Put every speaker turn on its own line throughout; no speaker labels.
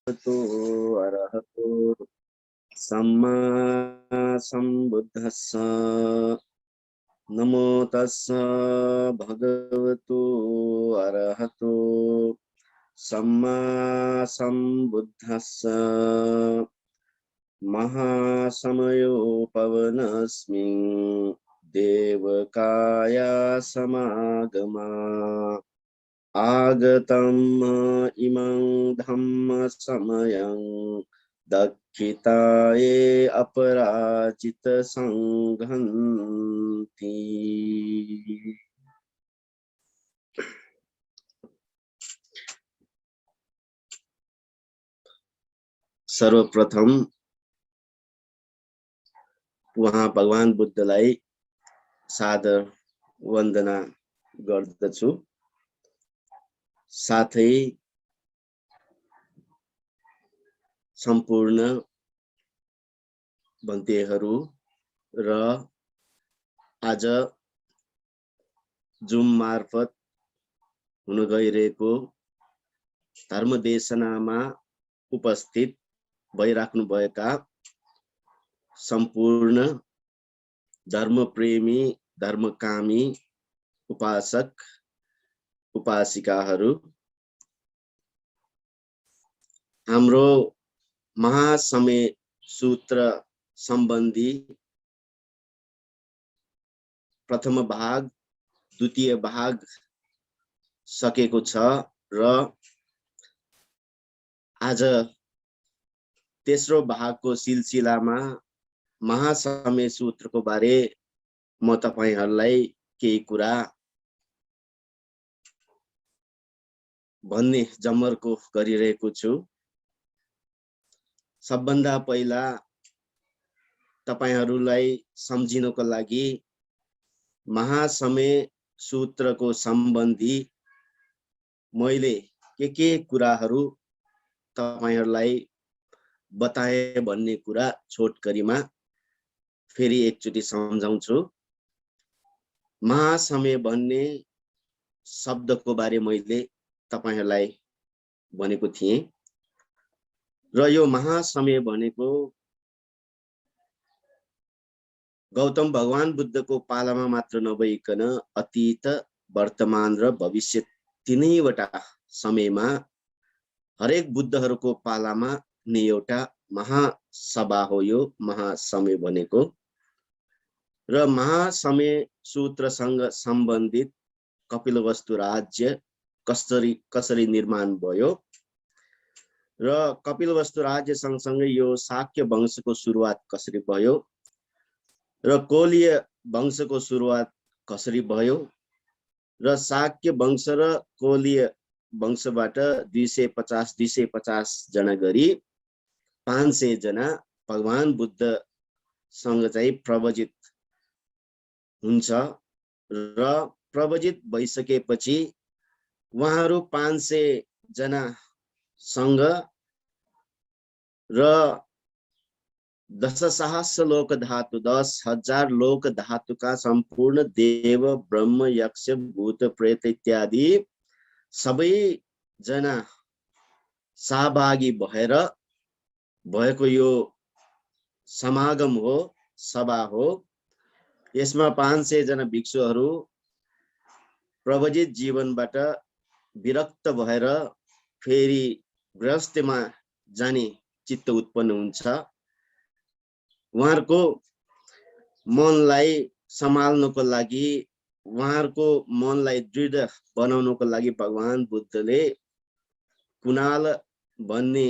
तो अरहतो सम्मा सम्बुद्धस्स नमो तस्स भगवतो अरहतो सम्मा सम्बुद्धस्स महासमयो पवनस्मिन् देवकाय समागमा आगतम् इमं धम्म समयं दक्षिताये अपराजित संघन्ति। सर्वप्रथम वहाँ भगवान बुद्धलाई सादर वन्दना गर्दछु। साथै सम्पूर्ण भन्तेहरू र आज जुम मार्फत हुन गइरहेको धर्मदेशनामा उपस्थित भइराख्नुभएका सम्पूर्ण धर्मप्रेमी धर्मकामी उपासक उपासिकाहरू, हाम्रो महासमय सूत्र सम्बन्धी प्रथम भाग द्वितीय भाग सकेको छ र आज तेस्रो भागको सिलसिलामा महासमय सूत्रको बारे म तपाईहरुलाई केही कुरा भन्ने जमर्को गरिरहेको छु। सबभन्दा पहिला तपाईहरुलाई सम्झिनको लागि महासमय सूत्रको सम्बन्धी मैले के कुराहरू तपाईहरुलाई बताए भन्ने कुरा छोटकरीमा फेरि एकचोटी सम्झाउँछु। महासमय भन्ने शब्दको बारे मैले तपाईहरुलाई भनेको थिएँ र यो महासमय भनेको गौतम भगवान बुद्धको पालामा मात्र नभइकन अतीत वर्तमान र भविष्य तीनैवटा समयमा हरेक बुद्धहरूको पालामा नै एउटा महासभा हो यो महासमय भनेको। र महासमय सूत्रसँग सम्बन्धित कपिलवस्तु राज्य कसरी निर्माण भयो र कपिलवस्तु राज्य सँगसँगै यो शाक्य वंशको सुरुवात कसरी भयो र कोलीय वंशको सुरुवात कसरी भयो र शाक्य वंश र कोलीय वंशबाट 250 जना गरी 500 जना भगवान बुद्ध सँग चाहिँ प्रवजित हुन्छ र प्रवजित भइसकेपछि उहाँहरू 500 जना सँग र 10,000 लोक धातु 10,000 लोक धातुका सम्पूर्ण देव ब्रह्म यक्ष भूत प्रेत इत्यादि सबै जना सहभागी भएर भएको यो समागम हो, सभा हो। यसमा 500 जना भिक्षुहरू प्रवजित जीवनबाट विरक्त भएर फेरि गृहस्थमा जाने चित्त उत्पन्न हुन्छ। उहाँहरूको मनलाई सम्हाल्नको लागि, उहाँहरूको मनलाई दृढ बनाउनको लागि भगवान बुद्धले कुणाल भन्ने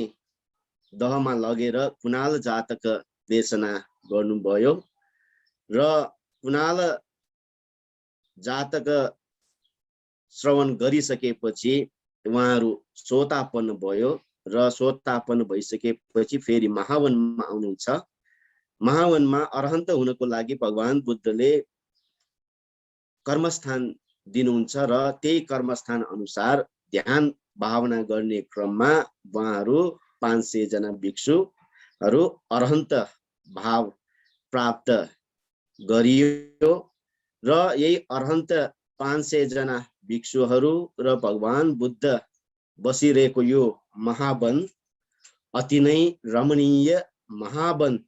दहमा लगेर कुणाल जातक देशना गर्नुभयो र कुणाल जातक श्रवण गरिसकेपछि उहाँहरू सोतापन्न भयो र सोतापन्न भइसकेपछि फेरि महावनमा आउनुहुन्छ। महावनमा अरहन्त हुनको लागि भगवान बुद्धले कर्मस्थान दिनुहुन्छ र त्यही कर्मस्थान अनुसार ध्यान भावना गर्ने क्रममा उहाँहरू 500 जना भिक्षुहरू अरहन्त भाव प्राप्त गरियो र यही अरहन्त 500 जना भिक्षुहरू र भगवान बुद्ध बसिरहेको यो महावन अति नै रमणीय महावन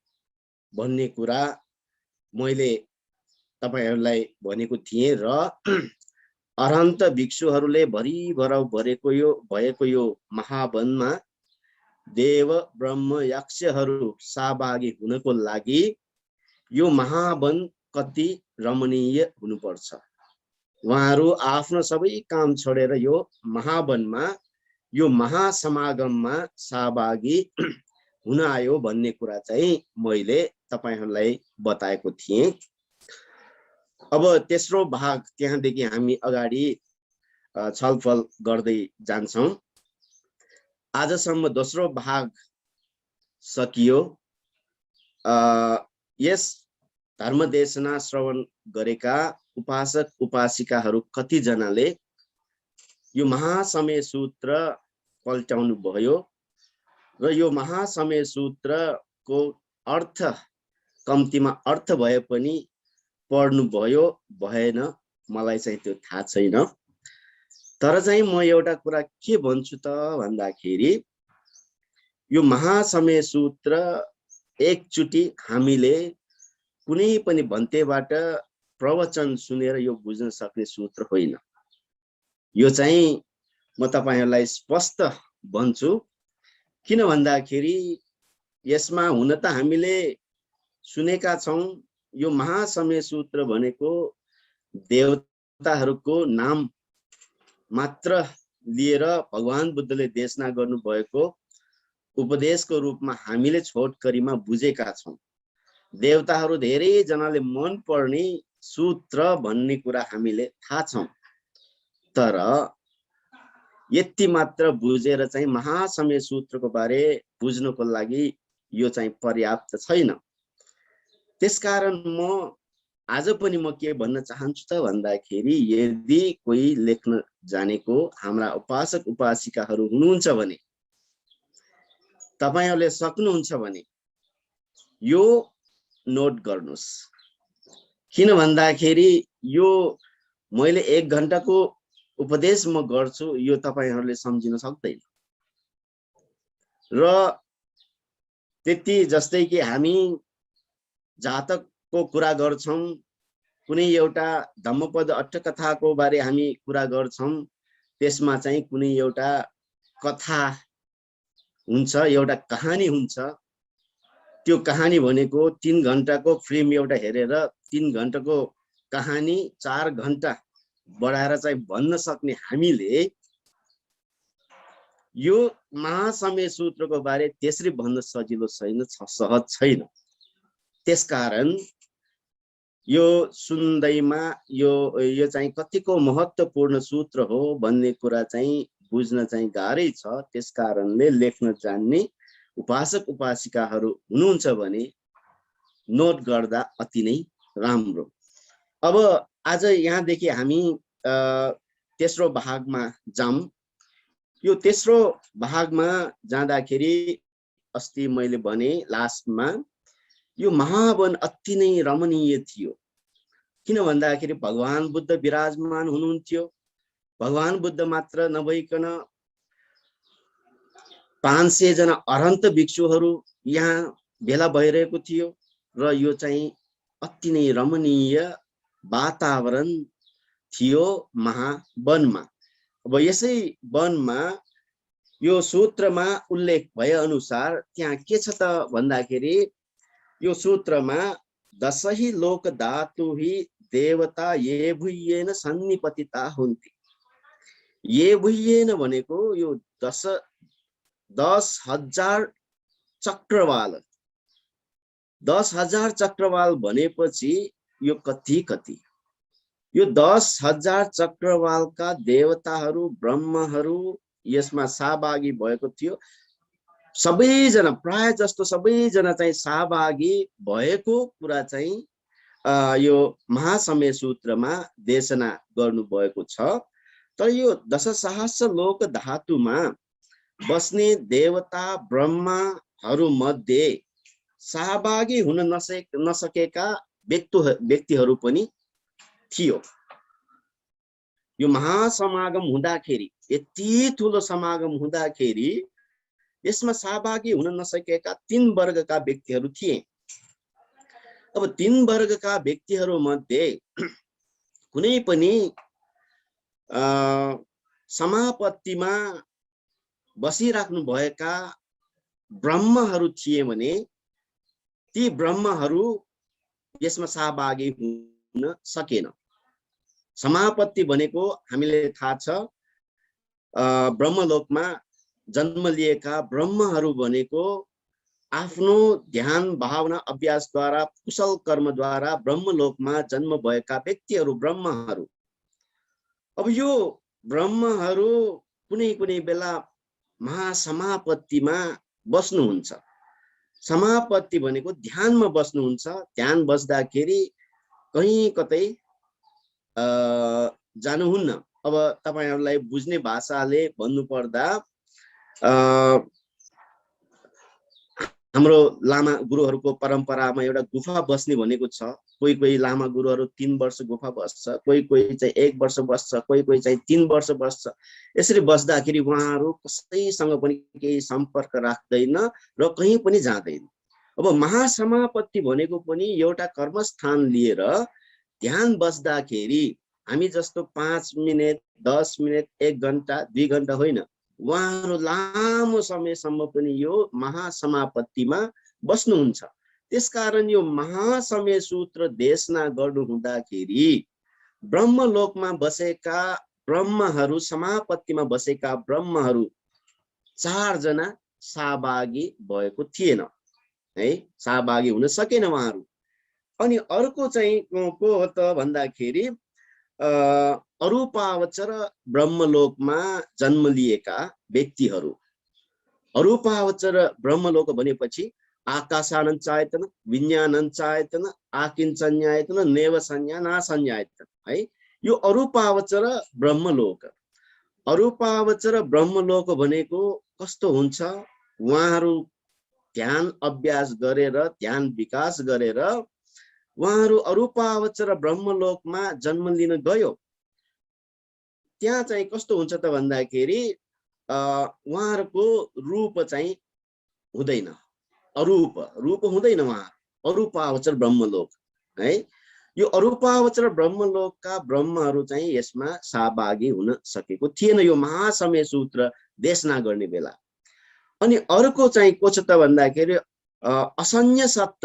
भन्ने कुरा मैले तपाईहरुलाई भनेको थिएँ र अरहन्त भिक्षुहरूले भरिभराउ भएको यो महावनमा देव ब्रह्म यक्षहरू सहभागी हुनको लागि यो महावन कति रमणीय हुनुपर्छ। उहाँहरू आफ्नो सबै काम छोडेर यो महावनमा यो महासमागममा सहभागी हुन आयो भन्ने कुरा चाहिँ मैले तपाईहरुलाई बताएको थिएँ। अब तेस्रो भाग त्यहाँदेखि हामी अगाडि छलफल गर्दै जान्छौं। आजसम्म दोस्रो भाग सकियो। यस धर्मदेशना श्रवण गरेका उपासक उपासिकाहरू कति जनाले यो महासमय सूत्र पल्टाउनु भयो र यो महासमय सूत्रको अर्थ कम्तीमा अर्थ भए पनि पढ्नु भयो भएन मलाई चाहिँ त्यो थाहा छैन। तर चाहिँ म एउटा कुरा के भन्छु त भन्दाखेरि यो महासमय सूत्र एकचोटी हामीले कुनै पनि भन्तेबाट प्रवचन सुनेर यो बुझ्न सक्ने सूत्र होइन। यो चाहिँ म तपाईहरुलाई स्पष्ट भन्छु। किन भन्दाखेरि यसमा हुन त हामीले सुनेका छौं यो महासमय सूत्र भनेको देवताहरूको नाम मात्र लिएर भगवान बुद्धले देशना गर्नु भएको उपदेशको रूपमा हामीले छोटकरीमा बुझेका छौं। देवताहरू धेरै जनाले मन पर्ने सूत्र भन्ने कुरा हामीले थाहा छौं। तर यति मात्र बुझेर चाहिँ महासमय सूत्रको बारे बुझ्नको लागि यो चाहिँ पर्याप्त छैन। त्यसकारण म आज पनि म के भन्न चाहन्छु त भन्दाखेरि यदि कोही लेख्न जानेको हाम्रा उपासक उपासिकाहरू हुनुहुन्छ भने तपाईहरुले सक्नुहुन्छ भने यो नोट गर्नुस्। किन भन्दाखेरि यो मैले 1 घण्टाको उपदेश म गर्छु यो तपाईहरुले सम्झिन सक्दैन। र त्यति जस्तै कि हामी जातकको कुरा गर्छौं, कुनै एउटा धम्मपद अट्टकथाको बारे हामी कुरा गर्छौं, त्यसमा चाहिँ कुनै एउटा कथा हुन्छ, एउटा कहानी हुन्छ। त्यो कहानी भनेको 3 घण्टाको फिल्म एउटा हेरेर 3 घण्टाको कहानी 4 घण्टा बढाएर चाहिँ भन्न सक्ने हामीले यो महासमय सूत्रको बारे त्यसरी भन्न सजिलो छैन, सहज छैन। त्यसकारण यो सुन्दैमा यो चाहिँ कतिको महत्त्वपूर्ण सूत्र हो भन्ने कुरा चाहिँ बुझ्न चाहिँ गाह्रै छ। त्यसकारणले लेख्न जान्ने उपासक उपासिकाहरू हुनुहुन्छ भने नोट गर्दा अति नै राम्रो। अब आज यहाँदेखि हामी तेस्रो भागमा जाऊँ। यो तेस्रो भागमा जाँदाखेरि अस्ति मैले भने लास्टमा यो महावन अति नै रमणीय थियो। किन भन्दाखेरि भगवान बुद्ध विराजमान हुनुहुन्थ्यो। भगवान बुद्ध मात्र नभइकन 500 जना अरहन्त भिक्षुहरू यहाँ भेला भइरहेको थियो र यो चाहिँ अति नै रमणीय वातावरण थियो महावनमा। अब यसै वनमा यो सूत्रमा उल्लेख भए अनुसार त्यहाँ के छ त भन्दाखेरि यो सूत्रमा दशहि लोक धातु ही देवता ये भुयेन सन्निपतिता हुन्ति। ये भुयेन भनेको यो 10,000 चक्रवाल। 10,000 चक्रवाल भनेपछि यो कति कति यो 10,000 चक्रवालका देवताहरू ब्रह्महरू यसमा सहभागी भएको थियो। सबैजना प्राय जस्तो सबैजना चाहिँ सहभागी भएको कुरा चाहिँ यो महासमय सूत्रमा देशना गर्नु भएको छ। तर यो 10,000 लोक धातुमा बस्ने देवता ब्रह्महरू मध्ये सहभागी हुन नसकेका व्यक्तिहरू पनि थियो। यो महासमागम हुँदाखेरि, यति ठुलो समागम हुँदाखेरि यसमा सहभागी हुन नसकेका 3 वर्गका व्यक्तिहरू थिए। अब 3 वर्गका व्यक्तिहरू मध्ये कुनै पनि समापत्तिमा बसिराख्नु भएका ब्रह्महरू थिए भने ती ब्रह्महरू यसमा सहभागी हुन सकेन। समापत्ति भनेको हामीलाई थाहा छ, ब्रह्मलोकमा जन्म लिएका ब्रह्महरू भनेको आफ्नो ध्यान भावना अभ्यासद्वारा कुशल कर्मद्वारा ब्रह्मलोकमा जन्म भएका व्यक्तिहरू ब्रह्महरू। अब यो ब्रह्महरू कुनै कुनै बेला महासमापत्तिमा बस्नुहुन्छ। समापत्ति भनेको ध्यानमा बस्नुहुन्छ। ध्यान बस्दाखेरि कहीँ कतै जानुहुन्न। अब तपाईहरुलाई बुझ्ने भाषाले भन्नुपर्दा हाम्रो लामा गुरुहरुको परम्परामा एउटा गुफा बस्ने भनेको छ। कोही कोही लामा गुरुहरु 3 वर्ष गुफा बस्छ, कोही कोही चाहिँ 1 वर्ष बस्छ, कोही कोही चाहिँ 3 वर्ष बस्छ। यसरी बस्दाखेरि उहाँहरु कसैसँग पनि केही सम्पर्क राख्दैन र कहीं पनि जाँदैन। अब महासमापत्ति भनेको पनि एउटा कर्मस्थान लिएर ध्यान बस्दाखेरि हामी जस्तो 5 मिनेट 10 मिनेट 1 घण्टा 2 घण्टा होइन, उहाँहरु लामो समयसम्म पनि यो महासमापत्तिमा बस्नुहुन्छ। त्यसकारण यो महासमय सूत्र देशना गर्नु हुँदाखेरि ब्रह्मलोकमा बसेका ब्रह्महरू, समापत्तिमा बसेका ब्रह्महरू 4 जना सहभागी भएको थिएन है, सहभागी हुन सकेन उहाँहरु। अनि अर्को चाहिँ को हो त भन्दाखेरि अरूपावचर ब्रह्मलोकमा जन्म लिएका व्यक्तिहरू। अरूपावचर ब्रह्मलोक भनेपछि आकाशानंद चायतन, विज्ञानंद चायतन, आकिंचन्यायतन, नेव संज्ञा ना संज्ञायतन है, यो अरूपावचर ब्रह्मलोक। अरूपावचर ब्रह्मलोक भनेको कस्तो हुन्छ? उहाँहरू ध्यान अभ्यास गरेर ध्यान विकास गरेर उहाँहरू अरूपावचर ब्रह्मलोकमा जन्म लिन गयो। त्यहाँ चाहिँ कस्तो हुन्छ त भन्दाखेरि उहाँहरूको रूप चाहिँ हुँदैन, अरूप रूप हुँदैन वहाँ, अरूपावचर ब्रह्मलोक है। यो अरूपावचर ब्रह्मलोकका ब्रह्महरू चाहिँ यसमा सहभागी हुन सकेको थिएन यो महासमय सूत्र देशना गर्ने बेला। अनि अर्को चाहिँ को छ त भन्दाखेरि असंज्ञ सत्त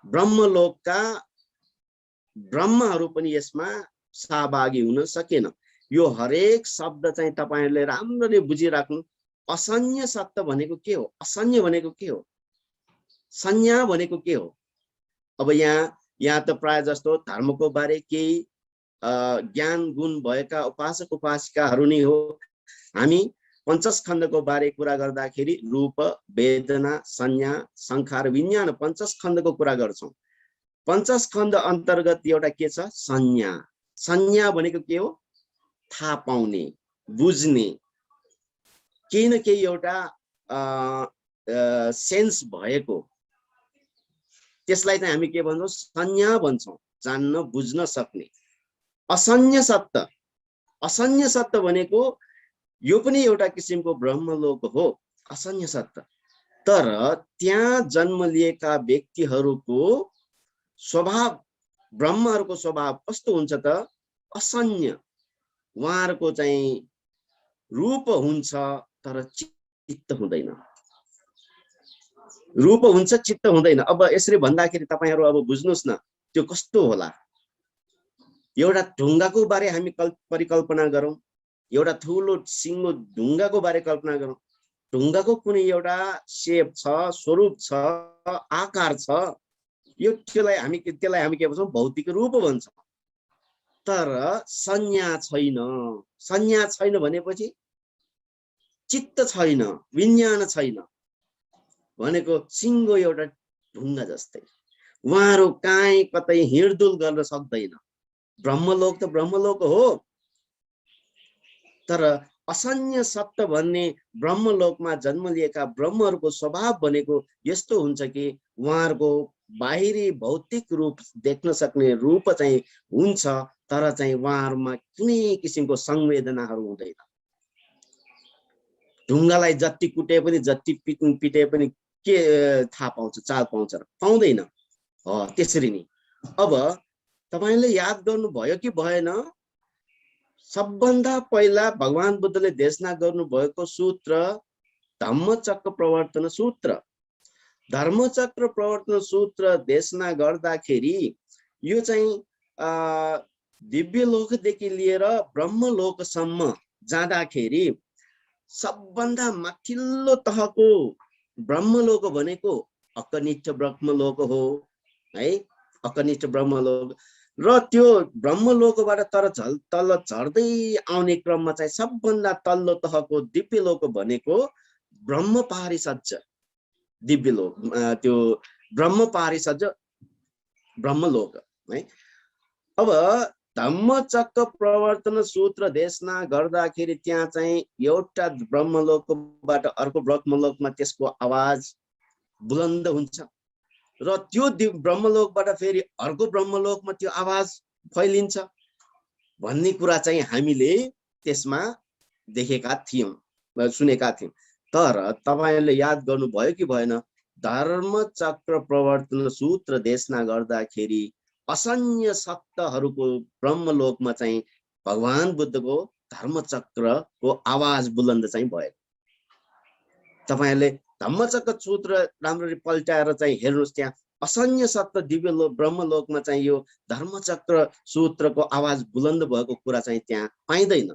ब्रह्मलोकका ब्रह्महरू पनि यसमा सहभागी हुन सकेन। यो हरेक शब्द चाहिँ तपाईहरुले राम्ररी बुझिराख्नु। असंज्ञ सत्त भनेको के हो? असंज्ञ भनेको के हो? संज्ञा भनेको के हो? अब यहाँ त प्राय जस्तो धर्मको बारे केही ज्ञान गुण भएका उपासक उपासिकाहरू नै हो। हामी पञ्चस्कन्धको बारे कुरा गर्दाखेरि रूप, वेदना, संज्ञा, संखार, विज्ञान पञ्चस्कन्धको कुरा गर्छौं। पञ्चस्कन्ध अन्तर्गत एउटा के छ? संज्ञा। संज्ञा भनेको के हो? थाहा पाउने, बुझ्ने, केही न केही एउटा सेन्स भएको, त्यसलाई चाहिँ हामी के भन्छौं? संज्ञा भन्छौं, जान्न बुझ्न सक्ने। असंज्ञ सत्त, असंज्ञ सत्त भनेको यो पनि एउटा किसिमको ब्रह्मलोक हो, असंज्ञ सत्त। तर त्यहाँ जन्म लिएका व्यक्तिहरूको स्वभाव, ब्रह्महरूको स्वभाव कस्तो हुन्छ त? असंज्ञ। उहाँहरूको चाहिँ रूप हुन्छ तर चित्त हुँदैन, रूप हुन्छ चित्त हुँदैन। अब यसरी भन्दाखेरि तपाईहरु अब बुझ्नुस् न त्यो कस्तो होला। एउटा ढुङ्गाको बारे हामी परिकल्पना गरौं, एउटा ठूलो सिङ्गो ढुङ्गाको बारे कल्पना गरौं। ढुङ्गाको कुनै एउटा शेप छ, स्वरूप छ, आकार छ, यो त्यसलाई हामी के भन्छौं? भौतिक रूप भन्छौं। तर संज्ञा छैन। संज्ञा छैन भनेपछि चित्त छैन, विज्ञान छैन भनेको सिङ्गो एउटा ढुङ्गा जस्तै। उहाँहरू काहीँ कतै हिँडडुल गर्न सक्दैन। ब्रह्मलोक त ब्रह्मलोक हो, तर असंज्ञ सत्त भन्ने ब्रह्मलोकमा जन्म लिएका ब्रह्महरूको स्वभाव भनेको यस्तो हुन्छ कि उहाँहरूको बाहिरी भौतिक रूप देख्न सक्ने रूप चाहिँ हुन्छ, तर चाहिँ उहाँहरूमा कुनै किसिमको संवेदनाहरू हुँदैन। ढुङ्गालाई जति कुटे पनि जति पिटे पनि के थाहा पाउँछ, चाल पाउँछ र? पाउँदैन। त्यसरी नै अब तपाईले याद गर्नुभयो कि भएन, सबभन्दा पहिला भगवान बुद्धले देशना गर्नुभएको सूत्र धम्मचक्र प्रवर्तन सूत्र। धर्मचक्र प्रवर्तन सूत्र देशना गर्दाखेरि यो चाहिँ दिव्य लोकदेखि लिएर ब्रह्मलोकसम्म जाँदाखेरि सबभन्दा माथिल्लो तहको ब्रह्मलोक भनेको अकनिष्ठ ब्रह्मलोक हो है, अकनिष्ठ ब्रह्मलोक। र त्यो ब्रह्मलोकबाट तल झर्दै आउने क्रममा चाहिँ सबभन्दा तल्लो तहको दिव्य लोक भनेको ब्रह्म पारिसज्ज दिव्य लोक, त्यो ब्रह्म पारिसज्ज ब्रह्मलोक है। अब धम्मचक्र प्रवर्तन सूत्र देशना गर्दाखेरि त्यहाँ चाहिँ एउटा ब्रह्मलोकबाट अर्को ब्रह्मलोकमा त्यसको आवाज बुलन्द हुन्छ र त्यो ब्रह्मलोकबाट फेरि अर्को ब्रह्मलोकमा त्यो आवाज फैलिन्छ भन्ने कुरा चाहिँ हामीले त्यसमा देखेका थियौं, सुनेका थियौं। तर तपाईले याद गर्नुभयो कि भएन, धर्मचक्र प्रवर्तन सूत्र देशना गर्दाखेरि असंख्य सप्तहरूको ब्रह्मलोकमा चाहिँ भगवान बुद्धको धर्मचक्रको आवाज बुलन्द चाहिँ भयो। तपाईहरुले धम्मचक्र सूत्र राम्ररी पल्टाएर चाहिँ हेर्नुस्, त्यहाँ असंख्य सप्त दिव्य ब्रह्मलोकमा चाहिँ यो धर्मचक्र सूत्रको आवाज बुलन्द भएको कुरा चाहिँ त्यहाँ पाइँदैन।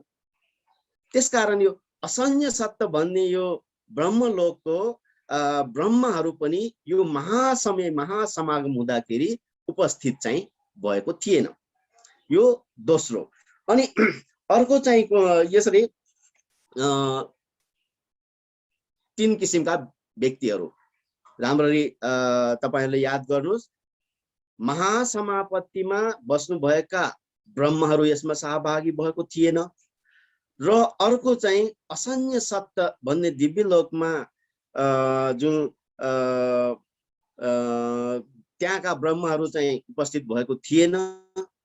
त्यसकारण यो असंख्य सप्त भन्ने यो ब्रह्मलोकको ब्रह्महरू पनि यो महासमय महासमागम हुँदाखेरि उपस्थित चाहिँ भएको थिएन। यो दोस्रो। अनि अर्को चाहिँ यसरी तीन किसिमका व्यक्तिहरू राम्ररी तपाईहरुले याद गर्नुस्। महासमापत्तिमा बस्नुभएका ब्रह्महरू यसमा सहभागी भएको थिएन र अर्को चाहिँ असंख्य सप्त भन्ने दिव्य लोकमा जुन त्यहाँका ब्रह्महरू चाहिँ उपस्थित भएको थिएन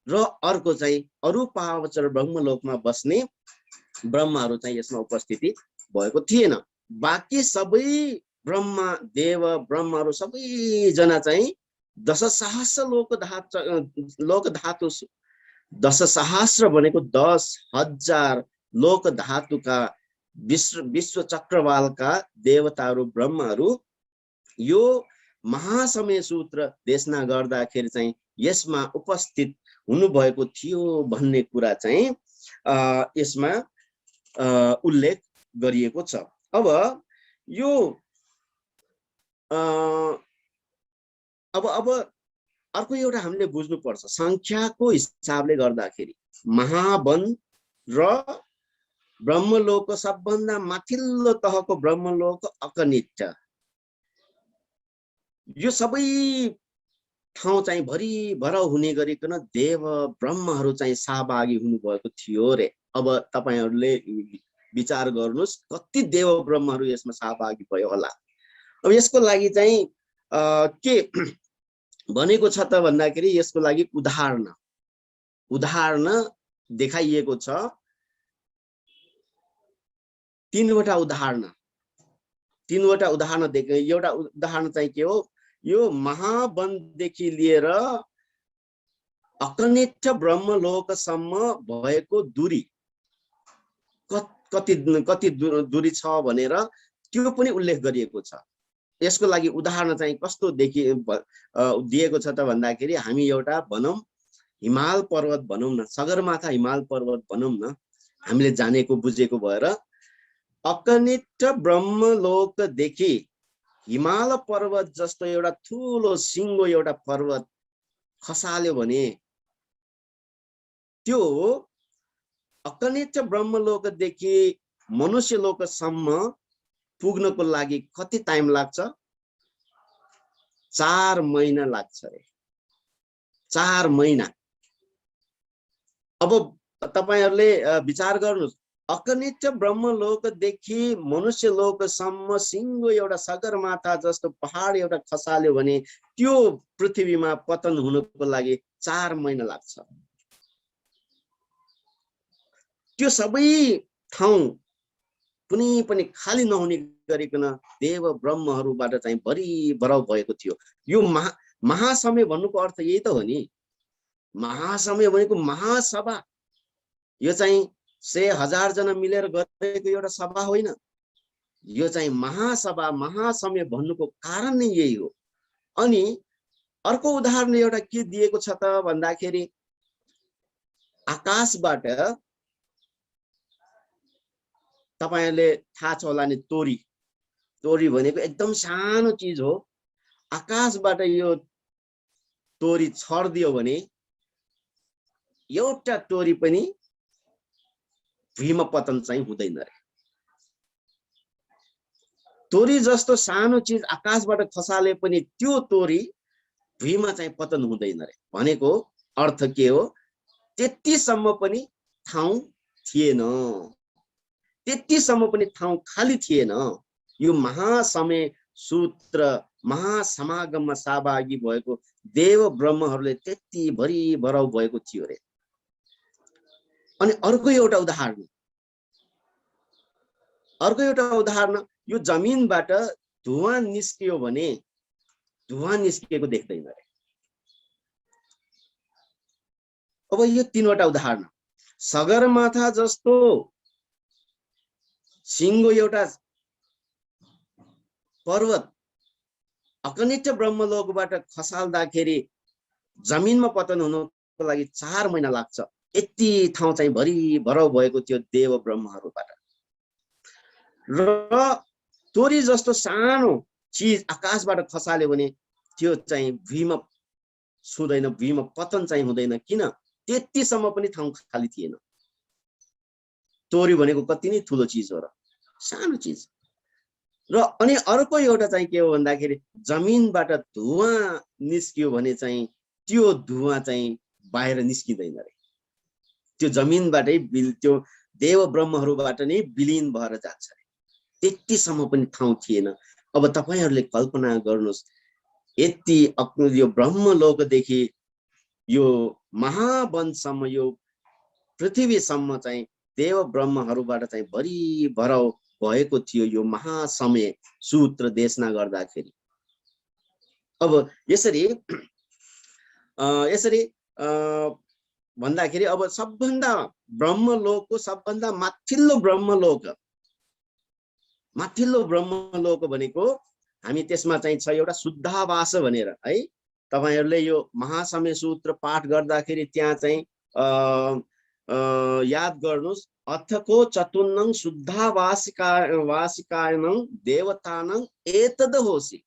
र अर्को चाहिँ अरूपावचर ब्रह्मलोकमा बस्ने ब्रह्महरू चाहिँ यसमा उपस्थिति भएको थिएन। बाँकी सबै ब्रह्म देव ब्रह्महरू सबैजना चाहिँ दशसहस्र लोक धातु 10,000 भनेको 10,000 लोक धातुका विश्व चक्रवालका देवताहरू ब्रह्महरू यो महासमय सूत्र देशना गर्दाखेरि चाहिँ यसमा उपस्थित हुनुभएको थियो भन्ने कुरा चाहिँ यसमा उल्लेख गरिएको छ। अब यो अब अर्को एउटा हामीले बुझ्नुपर्छ, संख्याको हिसाबले गर्दाखेरि महावन र ब्रह्मलोक सबभन्दा माथिल्लो तहको ब्रह्मलोक अकनिष्ठ, यो सबै ठाउँ चाहिँ भरिभर हुने गरिकन देव ब्रह्महरू चाहिँ सहभागी हुनुभएको थियो रे। अब तपाईहरुले विचार गर्नुस् कति देव ब्रह्महरू यसमा सहभागी भयो होला। अब यसको लागि चाहिँ के भनेको छ त भन्दाखेरि यसको लागि उदाहरण देखाइएको छ। तीनवटा उदाहरण देखे। एउटा उदाहरण चाहिँ के हो, यो महावनदेखि लिएर अकनिष्ठ ब्रह्मलोकसम्म भएको दूरी कति दूरी छ भनेर त्यो पनि उल्लेख गरिएको छ। यसको लागि उदाहरण चाहिँ कस्तो दिएको छ त भन्दाखेरि हामी एउटा भनौं हिमाल पर्वत भनौं न, सगरमाथा हिमाल पर्वत भनौं न, हामीले जानेको बुझेको भएर अकनिष्ठ ब्रह्मलोकदेखि हिमाल पर्वत जस्तो एउटा ठुलो सिंगो एउटा पर्वत खसाल्यो भने त्यो अकनिष्ठ ब्रह्मलोकदेखि मनुष्य लोकसम्म पुग्नको लागि कति टाइम लाग्छ? 4 महिना लाग्छ रे। 4 महिना। अब तपाईहरुले विचार गर्नुस्, अकनिष्ठ ब्रह्मलोकदेखि मनुष्य लोकसम्म सिंगो एउटा सगरमाथा जस्तो पहाड एउटा खसाल्यो भने त्यो पृथ्वीमा पतन हुनको लागि 4 महिना लाग्छ। त्यो सबै ठाउँ कुनै पनि खाली नहुने गरिकन देव ब्रह्महरूबाट चाहिँ भरिभराउ भएको थियो। यो महासमय भन्नुको अर्थ यही त हो नि। महासमय भनेको महासभा। यो चाहिँ 100,000 जना मिलेर गरेको एउटा सभा होइन। यो चाहिँ महासभा महासमय भन्नुको कारण नै यही हो। अनि अर्को उदाहरण एउटा के दिएको छ त भन्दाखेरि आकाशबाट तपाईहरुले थाहा छ होला नि, तोरी। तोरी भनेको एकदम सानो चीज हो। आकाशबाट यो तोरी छर्दियो भने एउटा तोरी पनि भुइँमा पतन चाहिँ हुँदैन रे। तोरी जस्तो सानो चीज आकाशबाट खसाले पनि त्यो तोरी भुइँमा चाहिँ पतन हुँदैन रे। भनेको अर्थ के हो? त्यतिसम्म पनि ठाउँ थिएन, त्यतिसम्म पनि ठाउँ खाली थिएन। यो महासमय सूत्र महासमागममा सहभागी भएको देव ब्रह्महरूले त्यति भरिभराउ भएको थियो रे। अनि अर्को एउटा उदाहरण, यो जमिनबाट धुवाँ निस्कियो भने धुवाँ निस्किएको देख्दैन रे। अब यो तीनवटा उदाहरण। सगरमाथा जस्तो सिंगो एउटा पर्वत अकनिष्ठ ब्रह्मलोकबाट खसाल्दाखेरि जमिनमा पतन हुनको लागि 4 महिना लाग्छ। यति ठाउँ चाहिँ भरिभराउ भएको थियो देव ब्रह्महरूबाट। र तोरी जस्तो सानो चीज आकाशबाट खसाल्यो भने त्यो चाहिँ भुइँमा छुँदैन, भुइँमा पतन चाहिँ हुँदैन। किन? त्यतिसम्म पनि ठाउँ खाली थिएन। तोरी भनेको कति नै ठुलो चीज हो र, सानो चीज। र अनि अर्को एउटा चाहिँ के हो भन्दाखेरि जमिनबाट धुवाँ निस्कियो भने चाहिँ त्यो धुवाँ चाहिँ बाहिर निस्किँदैन रे। त्यो जमिनबाटै त्यो देव ब्रह्महरूबाट नै विलीन भएर जान्छ रे। त्यतिसम्म पनि ठाउँ थिएन। अब तपाईहरुले कल्पना गर्नुस्, यति यो ब्रह्मलोकदेखि यो महावनसम्म, यो पृथ्वीसम्म चाहिँ देव ब्रह्महरूबाट चाहिँ भरिभराउ भएको थियो यो महासमय सूत्र देशना गर्दाखेरि। अब यसरी भन्दाखेरि अब सबभन्दा ब्रह्मलोकको सबभन्दा माथिल्लो ब्रह्मलोक भनेको हामी त्यसमा चाहिँ छ एउटा शुद्धावास भनेर है। तपाईहरुले यो महासमय सूत्र पाठ गर्दाखेरि त्यहाँ चाहिँ याद गर्नुस्, अथको चतुर्णं शुद्धावासिकायनं देवतानं एतद होसि।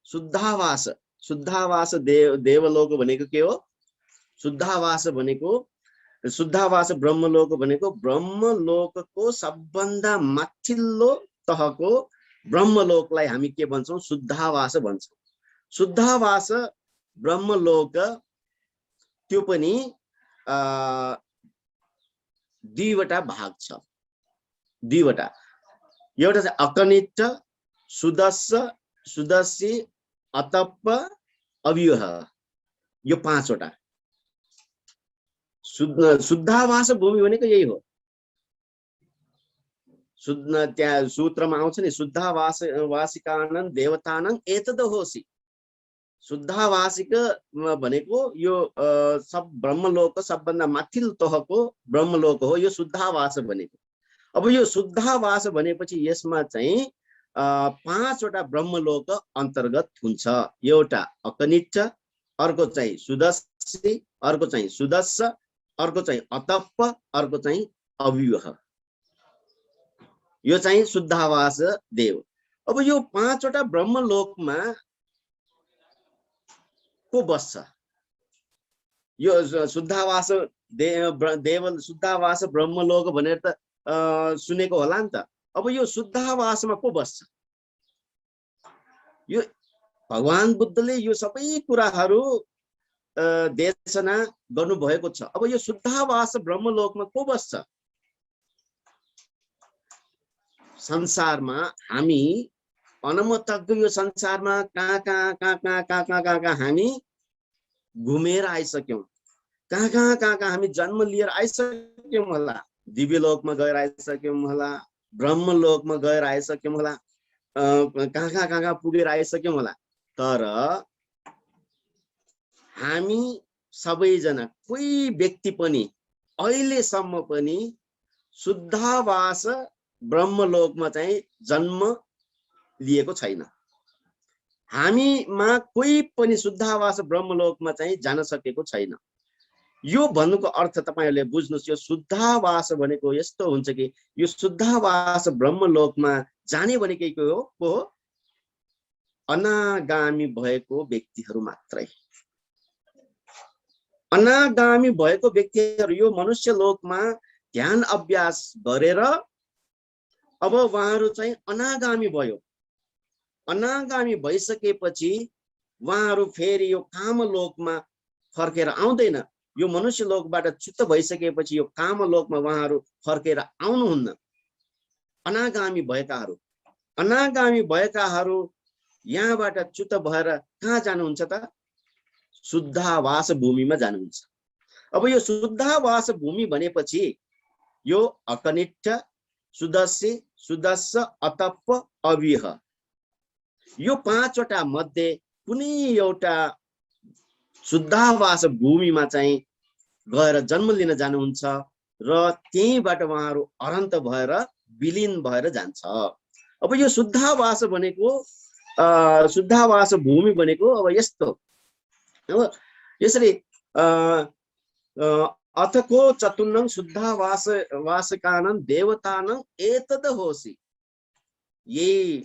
शुद्धावास देवलोक भनेको के हो? शुद्धावास ब्रह्मलोक भनेको ब्रह्मलोकको सबभन्दा माथिल्लो तहको ब्रह्मलोकलाई हामी के भन्छौं? शुद्धावास भन्छौं। शुद्धावास ब्रह्मलोक त्यो पनि दुईवटा भाग छ। दुईवटा, एउटा चाहिँ अकनिष्ठ, सुदस्य, अतप्प, अव्यूह, यो 5वटा। शुद्धावास भूमि भनेको यही हो। त्यहाँ सूत्रमा आउँछ नि, शुद्धावासिकानन् देवतानं एतद होसि। शुद्धावासिक भनेको यो सब ब्रह्मलोक सबभन्दा माथिल्लो तहको ब्रह्मलोक हो यो शुद्धावास भनेको। अब यो शुद्धावास भनेपछि यसमा चाहिँ 5वटा ब्रह्मलोक अन्तर्गत हुन्छ। एउटा अकनिष्ठ, अर्को चाहिँ सुदस्य, अर्को चाहिँ सुदस्य, अर्को चाहिँ अतप्प, अर्को चाहिँ अव्यूह। यो चाहिँ शुद्धावास देव। अब यो 5वटा ब्रह्मलोकमा को बस्छ? यो शुद्धावास शुद्धावास ब्रह्मलोक भनेर त सुनेको होला नि त। अब यो शुद्धावासमा को बस्छ? यो भगवान बुद्धले यो सबै कुराहरू देशना गर्नु भएको छ। अब यो शुद्धावास ब्रह्मलोकमा को बस्छ? संसारमा हामी अनमतज्ञ यो संसारमा कहाँ हामी घुमेर आइसक्यौं। कहाँ हामी जन्म लिएर आइसक्यौं होला। दिव्यलोकमा गएर आइसक्यौं होला, ब्रह्मलोकमा गएर आइसक्यौँ होला, कहाँ कहाँ पुगेर आइसक्यौँ होला, तर हामी सबैजना कोही व्यक्ति पनि अहिलेसम्म पनि शुद्धावास ब्रह्मलोकमा चाहिँ जन्म लिएको छैन। हामीमा कोही पनि शुद्धावास ब्रह्मलोकमा चाहिँ जान सकेको छैन। यो भन्नुको अर्थ तपाईहरुले बुझ्नुस्, यो शुद्धावास भनेको यस्तो हुन्छ कि यो शुद्धावास ब्रह्मलोकमा जाने भनेकै के हो? अनागामी भएको व्यक्तिहरू मात्रै। अनागामी भएको व्यक्तिहरू यो मनुष्य लोकमा ध्यान अभ्यास गरेर अब उहाँहरू चाहिँ अनागामी भयो। अनागामी भइसकेपछि उहाँहरू फेरि यो कामलोकमा फर्केर आउँदैन। यो मनुष्य लोकबाट च्युत भइसकेपछि यो कामलोकमा उहाँहरू फर्केर आउनुहुन्न। अनागामी भएकाहरू, अनागामी भएकाहरू यहाँबाट च्युत भएर कहाँ जानुहुन्छ त? शुद्धावास भूमिमा जानुहुन्छ। अब यो शुद्धावास भूमि भनेपछि यो अकनिष्ठ, सुदस्य, सुदस्य, अतप्प, अविह, यो पाँचवटा मध्ये कुनै एउटा शुद्धावास भूमिमा चाहिँ गएर जन्म लिन जानुहुन्छ र त्यहीबाट उहाँहरू अनन्त भएर विलीन भएर जान्छ। अब यो शुद्धावास भनेको शुद्धावास भूमि भनेको अब यस्तो अब यसरी अथको चतुर्णं शुद्धावास वासकानं देवतानं एतद होसी। यही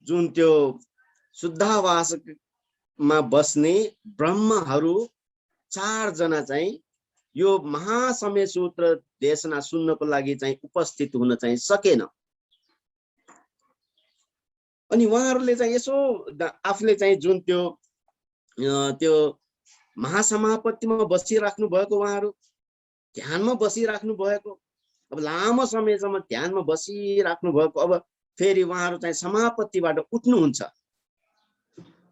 जुन त्यो शुद्धावासमा बस्ने ब्रह्महरू 4 जना चाहिँ यो महासमय सूत्र देशना सुन्नको लागि चाहिँ उपस्थित हुन चाहिँ सकेन। अनि उहाँहरूले चाहिँ यसो आफूले चाहिँ जुन त्यो महासमापत्तिमा बसिराख्नु भएको, उहाँहरू ध्यानमा बसिराख्नु भएको, अब लामो समयसम्म ध्यानमा बसिराख्नु भएको, अब फेरि उहाँहरू चाहिँ समापत्तिबाट उठ्नुहुन्छ।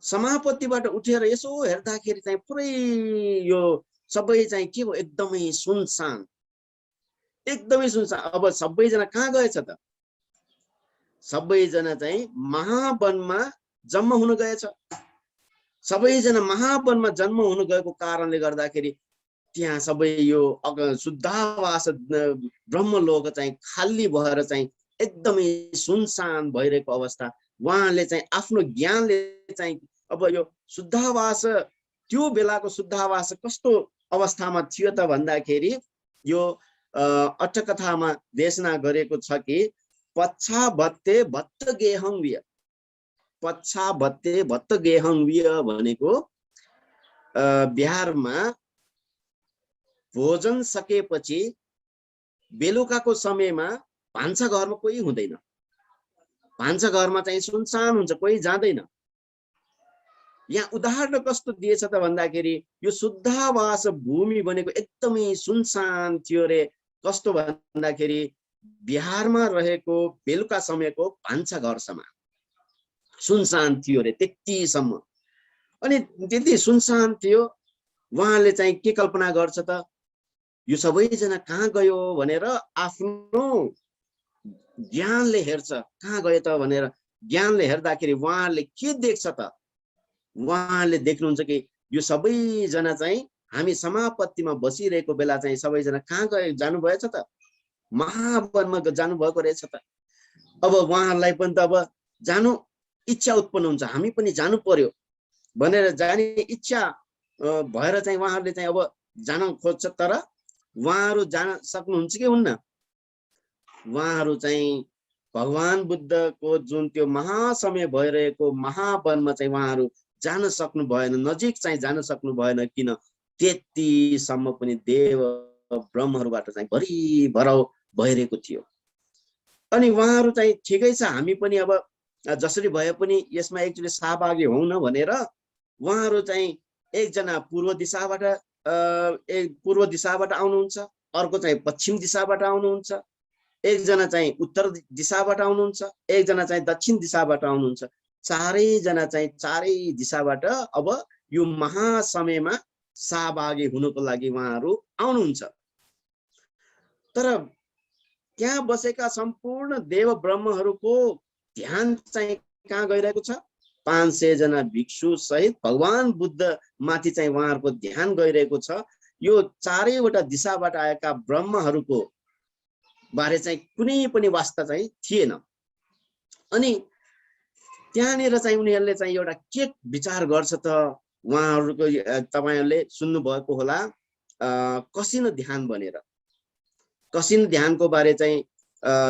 समापत्तिबाट उठेर यसो हेर्दाखेरि चाहिँ पुरै यो सबै चाहिँ के हो? एकदमै सुनसान, एकदमै सुनसान। अब सबैजना कहाँ गएछ त? सबैजना चाहिँ महावनमा जन्म हुन गएछ। सबैजना महावनमा जन्म हुन गएको कारणले गर्दाखेरि त्यहाँ सबै यो शुद्धावास ब्रह्मलोक चाहिँ खाली भएर चाहिँ एकदमै सुनसान भइरहेको अवस्था। उहाँले चाहिँ आफ्नो ज्ञानले चाहिँ अब यो शुद्धावास, त्यो बेलाको शुद्धावास कस्तो अवस्थामा थियो त भन्दाखेरि यो अट्टकथामा देशना गरेको छ कि पच्छा भत्ते भत्त गेहंव्य, पच्छा भत्ते भत्त गेहंव्य भनेको बिहारमा भोजन सकेपछि बेलुकाको समयमा भान्सा घरमा कोही हुँदैन। भान्सा घरमा चाहिँ सुनसान हुन्छ, कोही जाँदैन। यहाँ उदाहरण कस्तो दिएछ त भन्दाखेरि यो शुद्धावास भूमि भनेको एकदमै सुनसान थियो रे। कस्तो भन्दाखेरि बिहारमा रहेको बेलुका समयको भान्सा घरसम्म सुनसान थियो रे, त्यतिसम्म। अनि त्यति सुनसान थियो। उहाँले चाहिँ के कल्पना गर्छ त, यो सबैजना कहाँ गयो भनेर आफ्नो ज्ञानले हेर्छ। कहाँ गयो त भनेर ज्ञानले हेर्दाखेरि उहाँले के देख्छ त? उहाँले देख्नुहुन्छ कि यो सबैजना चाहिँ हामी समापत्तिमा बसिरहेको बेला चाहिँ सबैजना कहाँ गए जानुभएछ त? महावनमा जानुभएको रहेछ त। अब उहाँहरूलाई पनि त अब जानु इच्छा उत्पन्न हुन्छ, हामी पनि जानु पर्यो भनेर जाने इच्छा भएर चाहिँ उहाँहरूले चाहिँ अब जान खोज्छ। तर उहाँहरू जान सक्नुहुन्छ कि हुन्न? उहाँहरू चाहिँ भगवान बुद्धको जुन त्यो महासमय भइरहेको महावनमा चाहिँ उहाँहरू जान सक्नु भएन, नजिक चाहिँ जान सक्नु भएन। किन? त्यतिसम्म पनि देव ब्रह्महरूबाट चाहिँ भरिभराउ भइरहेको थियो। अनि उहाँहरू चाहिँ ठिकै छ, हामी पनि अब जसरी भए पनि यसमा एकचोटि सहभागी हौँ न भनेर उहाँहरू चाहिँ एकजना पूर्व दिशाबाट आउनुहुन्छ, अर्को चाहिँ पश्चिम दिशाबाट आउनुहुन्छ, एकजना चाहिँ उत्तर दिशाबाट आउनुहुन्छ, एकजना चाहिँ दक्षिण दिशाबाट आउनुहुन्छ। चारैजना चाहिँ चारै दिशाबाट अब यो महासमयमा सहभागी हुनको लागि उहाँहरू आउनुहुन्छ। तर त्यहाँ बसेका सम्पूर्ण देव ब्रह्महरूको ध्यान चाहिँ कहाँ गइरहेको छ? 500 जना भिक्षु सहित भगवान बुद्ध माथि चाहिँ उहाँहरूको ध्यान गइरहेको छ। यो चारैवटा दिशाबाट आएका ब्रह्महरूको बारे चाहिँ कुनै पनि वास्ता चाहिँ थिएन। अनि त्यहाँनिर चाहिँ उनीहरूले चाहिँ एउटा के विचार गर्छ त? उहाँहरूको तपाईहरुले सुन्नु भएको होला, कसिनो ध्यान भनेर। कसिनो ध्यानको बारे चाहिँ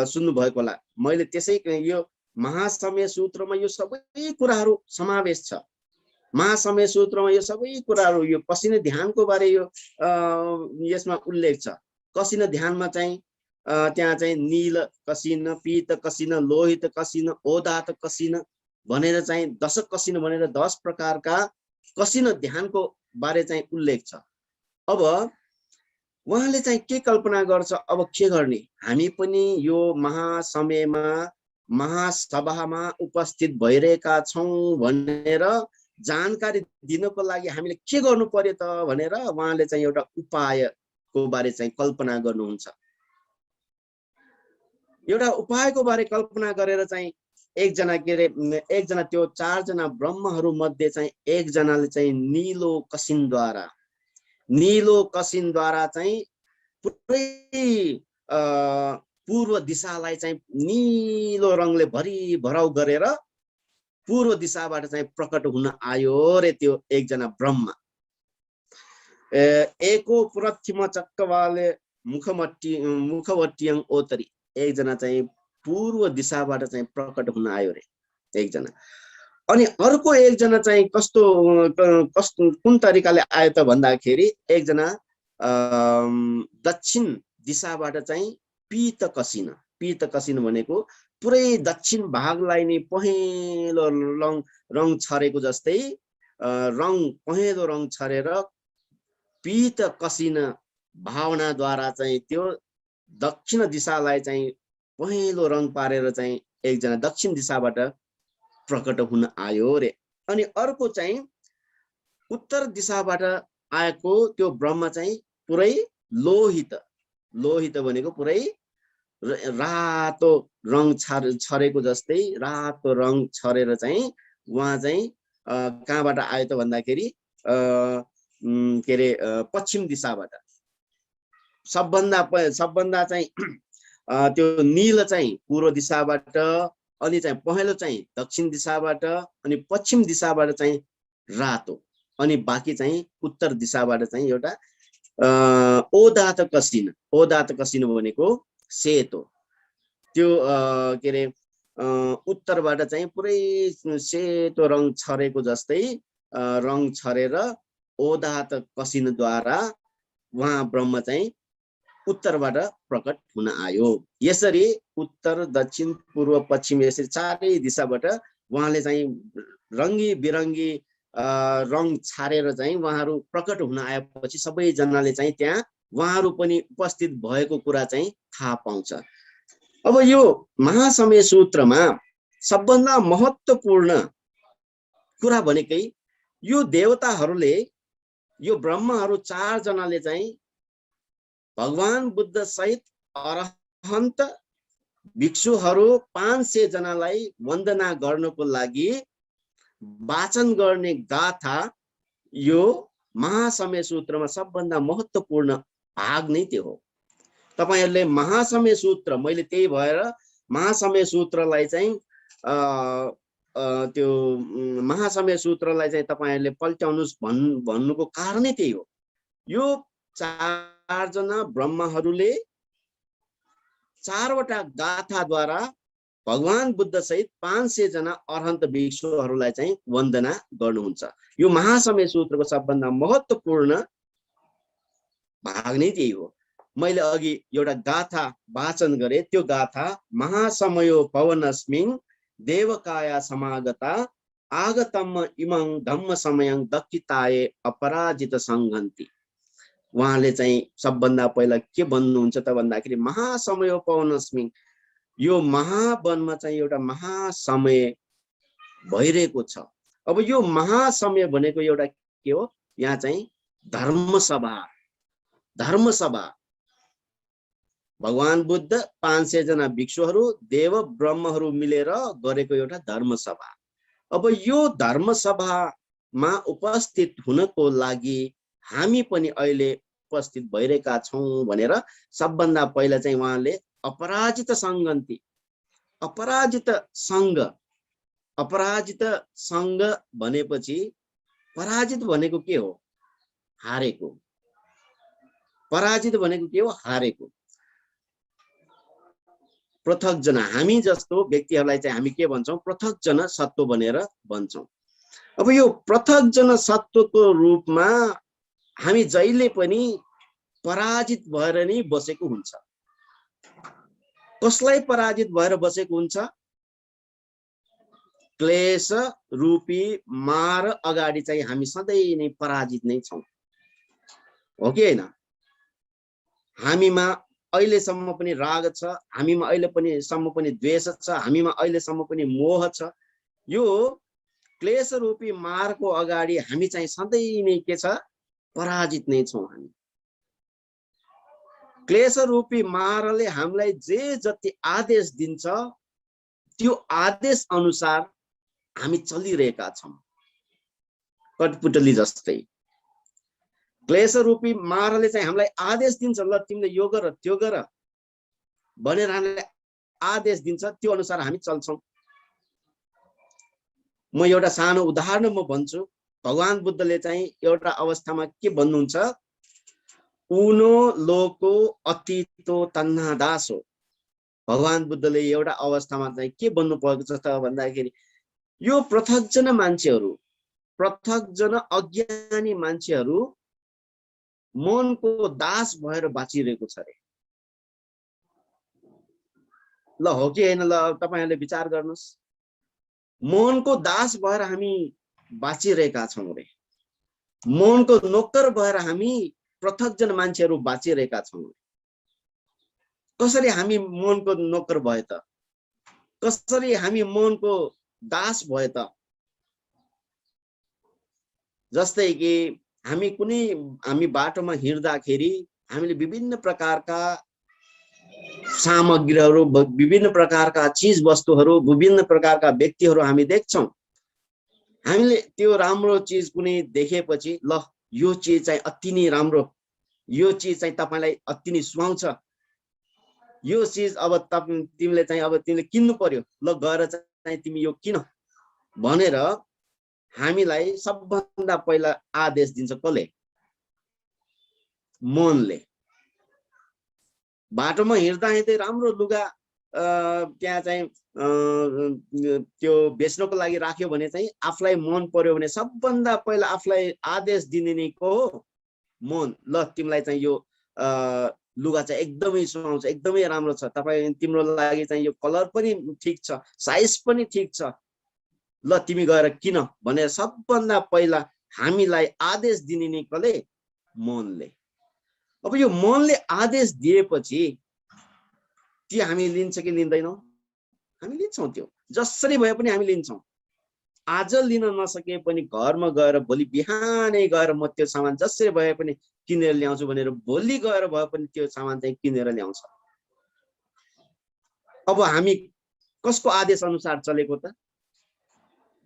सुन्नु भएको होला। मैले त्यसै यो महासमय सूत्रमा यो सबै कुराहरू समावेश छ। महासमय सूत्रमा यो सबै कुराहरू, यो कसिनो ध्यानको बारे यो यसमा उल्लेख छ। कसिनो ध्यानमा चाहिँ त्यहाँ चाहिँ नील कसिन, पीत कसिन, लोहित कसिन, ओदात कसिन भनेर चाहिँ 10 कसिन भनेर 10 प्रकारका कसिनो ध्यानको बारे चाहिँ उल्लेख छ। अब उहाँले चाहिँ के कल्पना गर्छ? अब के गर्ने? हामी पनि यो महासमयमा महासभामा उपस्थित भइरहेका छौं भनेर जानकारी दिनको लागि हामीले के गर्नु पर्यो त भनेर उहाँले चाहिँ एउटा उपायको बारे चाहिँ कल्पना गर्नुहुन्छ। एउटा उपायको बारे कल्पना गरेर चाहिँ एकजना त्यो 4 जना ब्रह्महरू मध्ये चाहिँ एकजनाले चाहिँ नीलो कसिनद्वारा चाहिँ पुरै पूर्व दिशालाई चाहिँ नीलो रङले भराउ गरेर पूर्व दिशाबाट चाहिँ प्रकट हुन आयो रे त्यो एकजना ब्रह्म। एको पुरथिम चक्कवाले मुखवट्टियङ ओतरी, एकजना चाहिँ पूर्व दिशाबाट चाहिँ प्रकट हुन आयो रे एकजना। अनि अर्को एकजना चाहिँ कस्तो कुन तरिकाले आयो त भन्दाखेरि एकजना दक्षिण दिशाबाट चाहिँ पीत कसिन भनेको पुरै दक्षिण भागलाई नि पहेँलो रङ छरेको जस्तै पहेँलो रङ छरेर पीत कसिन भावनाद्वारा चाहिँ त्यो दक्षिण दिशालाई चाहिँ पहेँलो रङ पारेर चाहिँ एकजना दक्षिण दिशाबाट प्रकट हुन आयो रे। अनि अर्को चाहिँ उत्तर दिशाबाट आएको त्यो ब्रह्म चाहिँ पुरै लोहित भनेको पुरै रातो रङ छरेको जस्तै रातो रङ छरेर चाहिँ उहाँ चाहिँ कहाँबाट आयो त भन्दाखेरि के अरे पश्चिम दिशाबाट। सबभन्दा चाहिँ त्यो नील चाहिँ पूर्व दिशाबाट, अनि चाहिँ पहेँलो चाहिँ दक्षिण दिशाबाट, अनि पश्चिम दिशाबाट चाहिँ रातो, अनि बाँकी चाहिँ उत्तर दिशाबाट चाहिँ एउटा ओदात कसिन भनेको सेतो। त्यो के अरे उत्तरबाट चाहिँ पुरै सेतो रङ छरेको जस्तै रङ छरेर ओदात कसिनद्वारा उहाँ ब्रह्म चाहिँ उत्तरबाट प्रकट हुन आयो। यसरी उत्तर दक्षिण पूर्व पश्चिम यसरी चारै दिशाबाट उहाँले चाहिँ रङ्गी बिरङ्गी रङ छारेर चाहिँ उहाँहरू प्रकट हुन आएपछि सबैजनाले चाहिँ त्यहाँ उहाँहरू पनि उपस्थित भएको कुरा चाहिँ थाहा पाउँछ। अब यो महासमय सूत्रमा सबभन्दा महत्त्वपूर्ण कुरा भनेकै यो देवताहरूले, यो ब्रह्महरू 4 जनाले चाहिँ भगवान बुद्ध सहित अरहन्त भिक्षुहरू 500 जनालाई वन्दना गर्नको लागि वाचन गर्ने गाथा यो महासमय सूत्रमा सबभन्दा महत्त्वपूर्ण भाग नै त्यो हो। तपाईहरुले महासमय सूत्र, मैले त्यही भएर महासमय सूत्रलाई चाहिँ त्यो महासमय सूत्रलाई चाहिँ तपाईहरुले पल्ट्याउनुस् भन्नुको कारणै त्यही हो। यो 4 जना ब्रह्महरूले 4 वटा गाथाद्वारा भगवान बुद्ध सहित 500 जना अरहन्त भिक्षुहरूलाई चाहिँ वन्दना गर्नुहुन्छ। यो महासमय सूत्रको सबभन्दा महत्त्वपूर्ण भाग नै त्यही हो। मैले अघि एउटा गाथा वाचन गरे, त्यो गाथा महासमयो पवनस्मिन् देवकाया समागता आगतम इमं धम्म समयं दक्किताये अपराजित संघन्ति। उहाँले चाहिँ सबभन्दा पहिला के भन्नुहुन्छ त भन्दाखेरि महासमयो पवनस्मिन्, यो महावनमा चाहिँ एउटा महासमय भइरहेको छ। अब यो महासमय भनेको एउटा के हो? यहाँ चाहिँ धर्मसभा भगवान बुद्ध 500 जना भिक्षुहरू देव ब्रह्महरू मिलेर गरेको एउटा धर्मसभा। अब यो धर्मसभामा उपस्थित हुनको लागि हामी पनि अहिले उपस्थित भइरहेका छौं भनेर सबभन्दा पहिला चाहिँ उहाँले अपराजित संगन्ती, अपराजित संघ भनेपछि पराजित भनेको के हो? हारेको। पराजित भनेको के हो? हारेको। पृथक जना, हामी जस्तो व्यक्तिहरूलाई चाहिँ हामी के भन्छौं? पृथक जन सत्व भनेर भन्छौं। अब यो पृथक जन सत्वको रूपमा हामी जहिले पनि पराजित भएर नै बसेको हुन्छ। कसलाई पराजित भएर बसेको हुन्छ? क्लेश रूपी मार अगाडि चाहिँ हामी सधैँ नै पराजित नै छौं, हो कि हैन? हामीमा अहिलेसम्म पनि राग छ, हामीमा अहिलेसम्म पनि द्वेष छ, हामीमा अहिलेसम्म पनि मोह छ। यो क्लेश रूपी मारको अगाडि हामी चाहिँ सधैँ नै के छ? पराजित नै छौं हामी। क्लेश रूपी मारले हामीलाई जे जति आदेश दिन्छ त्यो आदेश अनुसार हामी चलिरहेका छौं, कठपुतली जस्तै। क्लेश रूपी मारले चाहिँ हामीलाई आदेश दिन्छ, ल तिमीले यो गर त्यो गर भनेर हामीलाई आदेश दिन्छ, त्यो अनुसार हामी चल्छौं। म एउटा सानो उदाहरण म भन्छु। भगवान बुद्धले चाहिँ एउटा अवस्थामा के भन्नुहुन्छ? उनो लोको अतीतो तन्नादासो। भगवान बुद्धले एउटा अवस्थामा चाहिँ के भन्नु पर्छ त भन्दाखेरि यो पृथकजन मान्छेहरू, पृथकजन अज्ञानी मान्छेहरू मनको दास भएर बाँचिरहेको छ रे। ल हो कि हैन? ल तपाईहरुले विचार गर्नुस्। मनको दास भएर हामी बाँचिरहेका छौं रे। मनको नोकर भएर हामी पृथकजन मान्छेहरू बाँचिरहेका छौं। कसरी हामी मनको नोकर भए त? कसरी हामी मनको दास भए त? जस्तै कि हामी बाटोमा हिँड्दाखेरि हामीले विभिन्न प्रकारका सामग्रीहरू, विभिन्न प्रकारका चीज वस्तुहरू, विभिन्न प्रकारका व्यक्तिहरू हामी देख्छौं। हामीले त्यो राम्रो चीज कुनै देखेपछि ल यो चीज चाहिँ अति नै राम्रो, यो चीज चाहिँ तपाईलाई अति नै सुहाउँछ, यो चीज अब तिमीले चाहिँ अब तिमीले किन्नु पर्यो, ल गएर चाहिँ तिमी यो किन भनेर हामीलाई सबभन्दा पहिला आदेश दिन्छ। कसले? मनले। बाटोमा हिँड्दा हिँड्दै राम्रो लुगा त्यहाँ चाहिँ त्यो बेच्नको लागि राख्यो भने चाहिँ आफूलाई मन पर्यो भने सबभन्दा पहिला आफूलाई आदेश दिने नै को हो? मन। ल तिमीलाई चाहिँ यो लुगा चाहिँ एकदमै सुहाउँछ, एकदमै राम्रो छ, तपाई तिम्रो लागि चाहिँ यो कलर पनि ठीक छ, साइज पनि ठीक छ, ल तिमी गएर किन भनेर सबभन्दा पहिला हामीलाई आदेश दिने नै कसले? मनले। अब यो मनले आदेश दिएपछि त्यो हामी लिन्छ कि लिँदैनौं? हामी लिन्छौं। त्यो जसरी भए पनि हामी लिन्छौं। आज लिन नसके पनि घरमा गएर भोलि बिहानै गएर म त्यो सामान जसरी भए पनि किनेर ल्याउँछु भनेर भोलि गएर भए पनि त्यो सामान चाहिँ किनेर ल्याउँछ। अब हामी कसको आदेश अनुसार चलेको त?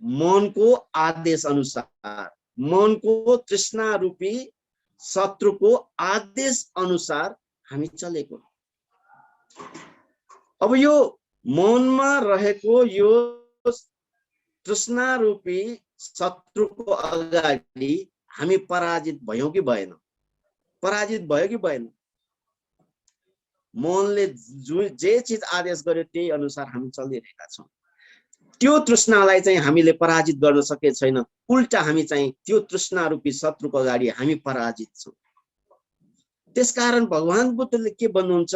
मनको आदेश अनुसार, मनको तृष्णा रूपी शत्रुको आदेश अनुसार हामी चलेको। अब यो मनमा रहेको यो तृष्णा रूपी शत्रुको अगाडि हामी पराजित भयौं कि भएन? पराजित भयो कि भएन? मनले जे चीज आदेश गर्यो त्यही अनुसार हामी चलिरहेका छौं। त्यो तृष्णालाई चाहिँ हामीले पराजित गर्न सके छैन। उल्टा हामी चाहिँ त्यो तृष्णा रूपी शत्रुको अगाडि हामी पराजित छौं। त्यसकारण भगवान बुद्धले के भन्नुहुन्छ?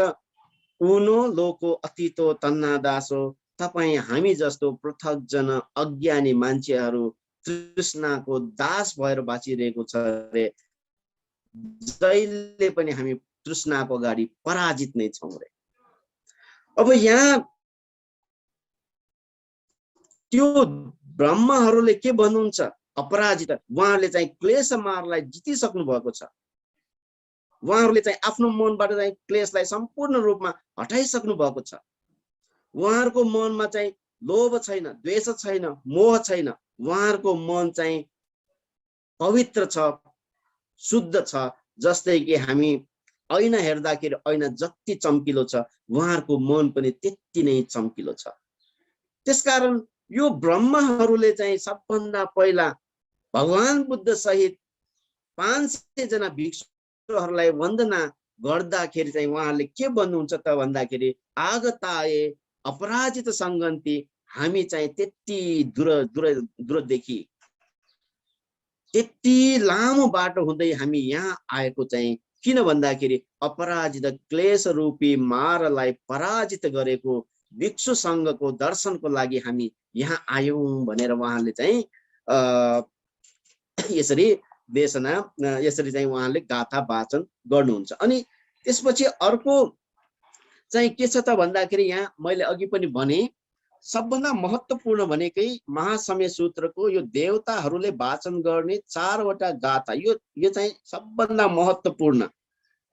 उनो लोको अतीतो तन्नादासो। तपाई हामी जस्तो पृथक जन अज्ञानी मान्छेहरू तृष्णाको दास भएर बाँचिरहेको छ रे। जहिले पनि हामी तृष्णाको अगाडि पराजित नै छौं रे। अब यहाँ त्यो ब्रह्महरूले के भन्नुहुन्छ? अपराजित। उहाँले चाहिँ क्लेश मारलाई जितिसक्नु भएको छ। उहाँहरूले चाहिँ आफ्नो मनबाट चाहिँ क्लेशलाई सम्पूर्ण रूपमा हटाइसक्नु भएको छ। उहाँहरूको मनमा चाहिँ लोभ छैन, द्वेष छैन, मोह छैन। उहाँहरूको मन चाहिँ पवित्र छ, शुद्ध छ। जस्तै कि हामी ऐना हेर्दाखेरि ऐना जति चम्किलो छ, उहाँहरूको मन पनि त्यति नै चम्किलो छ। त्यसकारण यो ब्रह्महरूले चाहिँ सबभन्दा पहिला भगवान बुद्ध सहित 500 जना भिक्षुहरूलाई वन्दना गर्दाखेरि चाहिँ उहाँहरूले के भन्नुहुन्छ त भन्दाखेरि आगताए अपराजित सङ्गन्ती, हामी चाहिँ त्यति दूरदेखि त्यति लामो बाटो हुँदै हामी यहाँ आएको चाहिँ किन भन्दाखेरि अपराजित क्लेश रूपी मारलाई पराजित गरेको भिक्षु सङ्घको दर्शनको लागि हामी यहाँ आयौं भनेर उहाँले चाहिँ यसरी देशना यसरी चाहिँ उहाँले गाथा वाचन गर्नुहुन्छ। अनि त्यसपछि अर्को चाहिँ के छ त भन्दाखेरि यहाँ मैले अघि पनि भने सबभन्दा महत्त्वपूर्ण भनेकै महासमय सूत्रको यो देवताहरूले वाचन गर्ने 4 वटा गाथा, यो चाहिँ सबभन्दा महत्त्वपूर्ण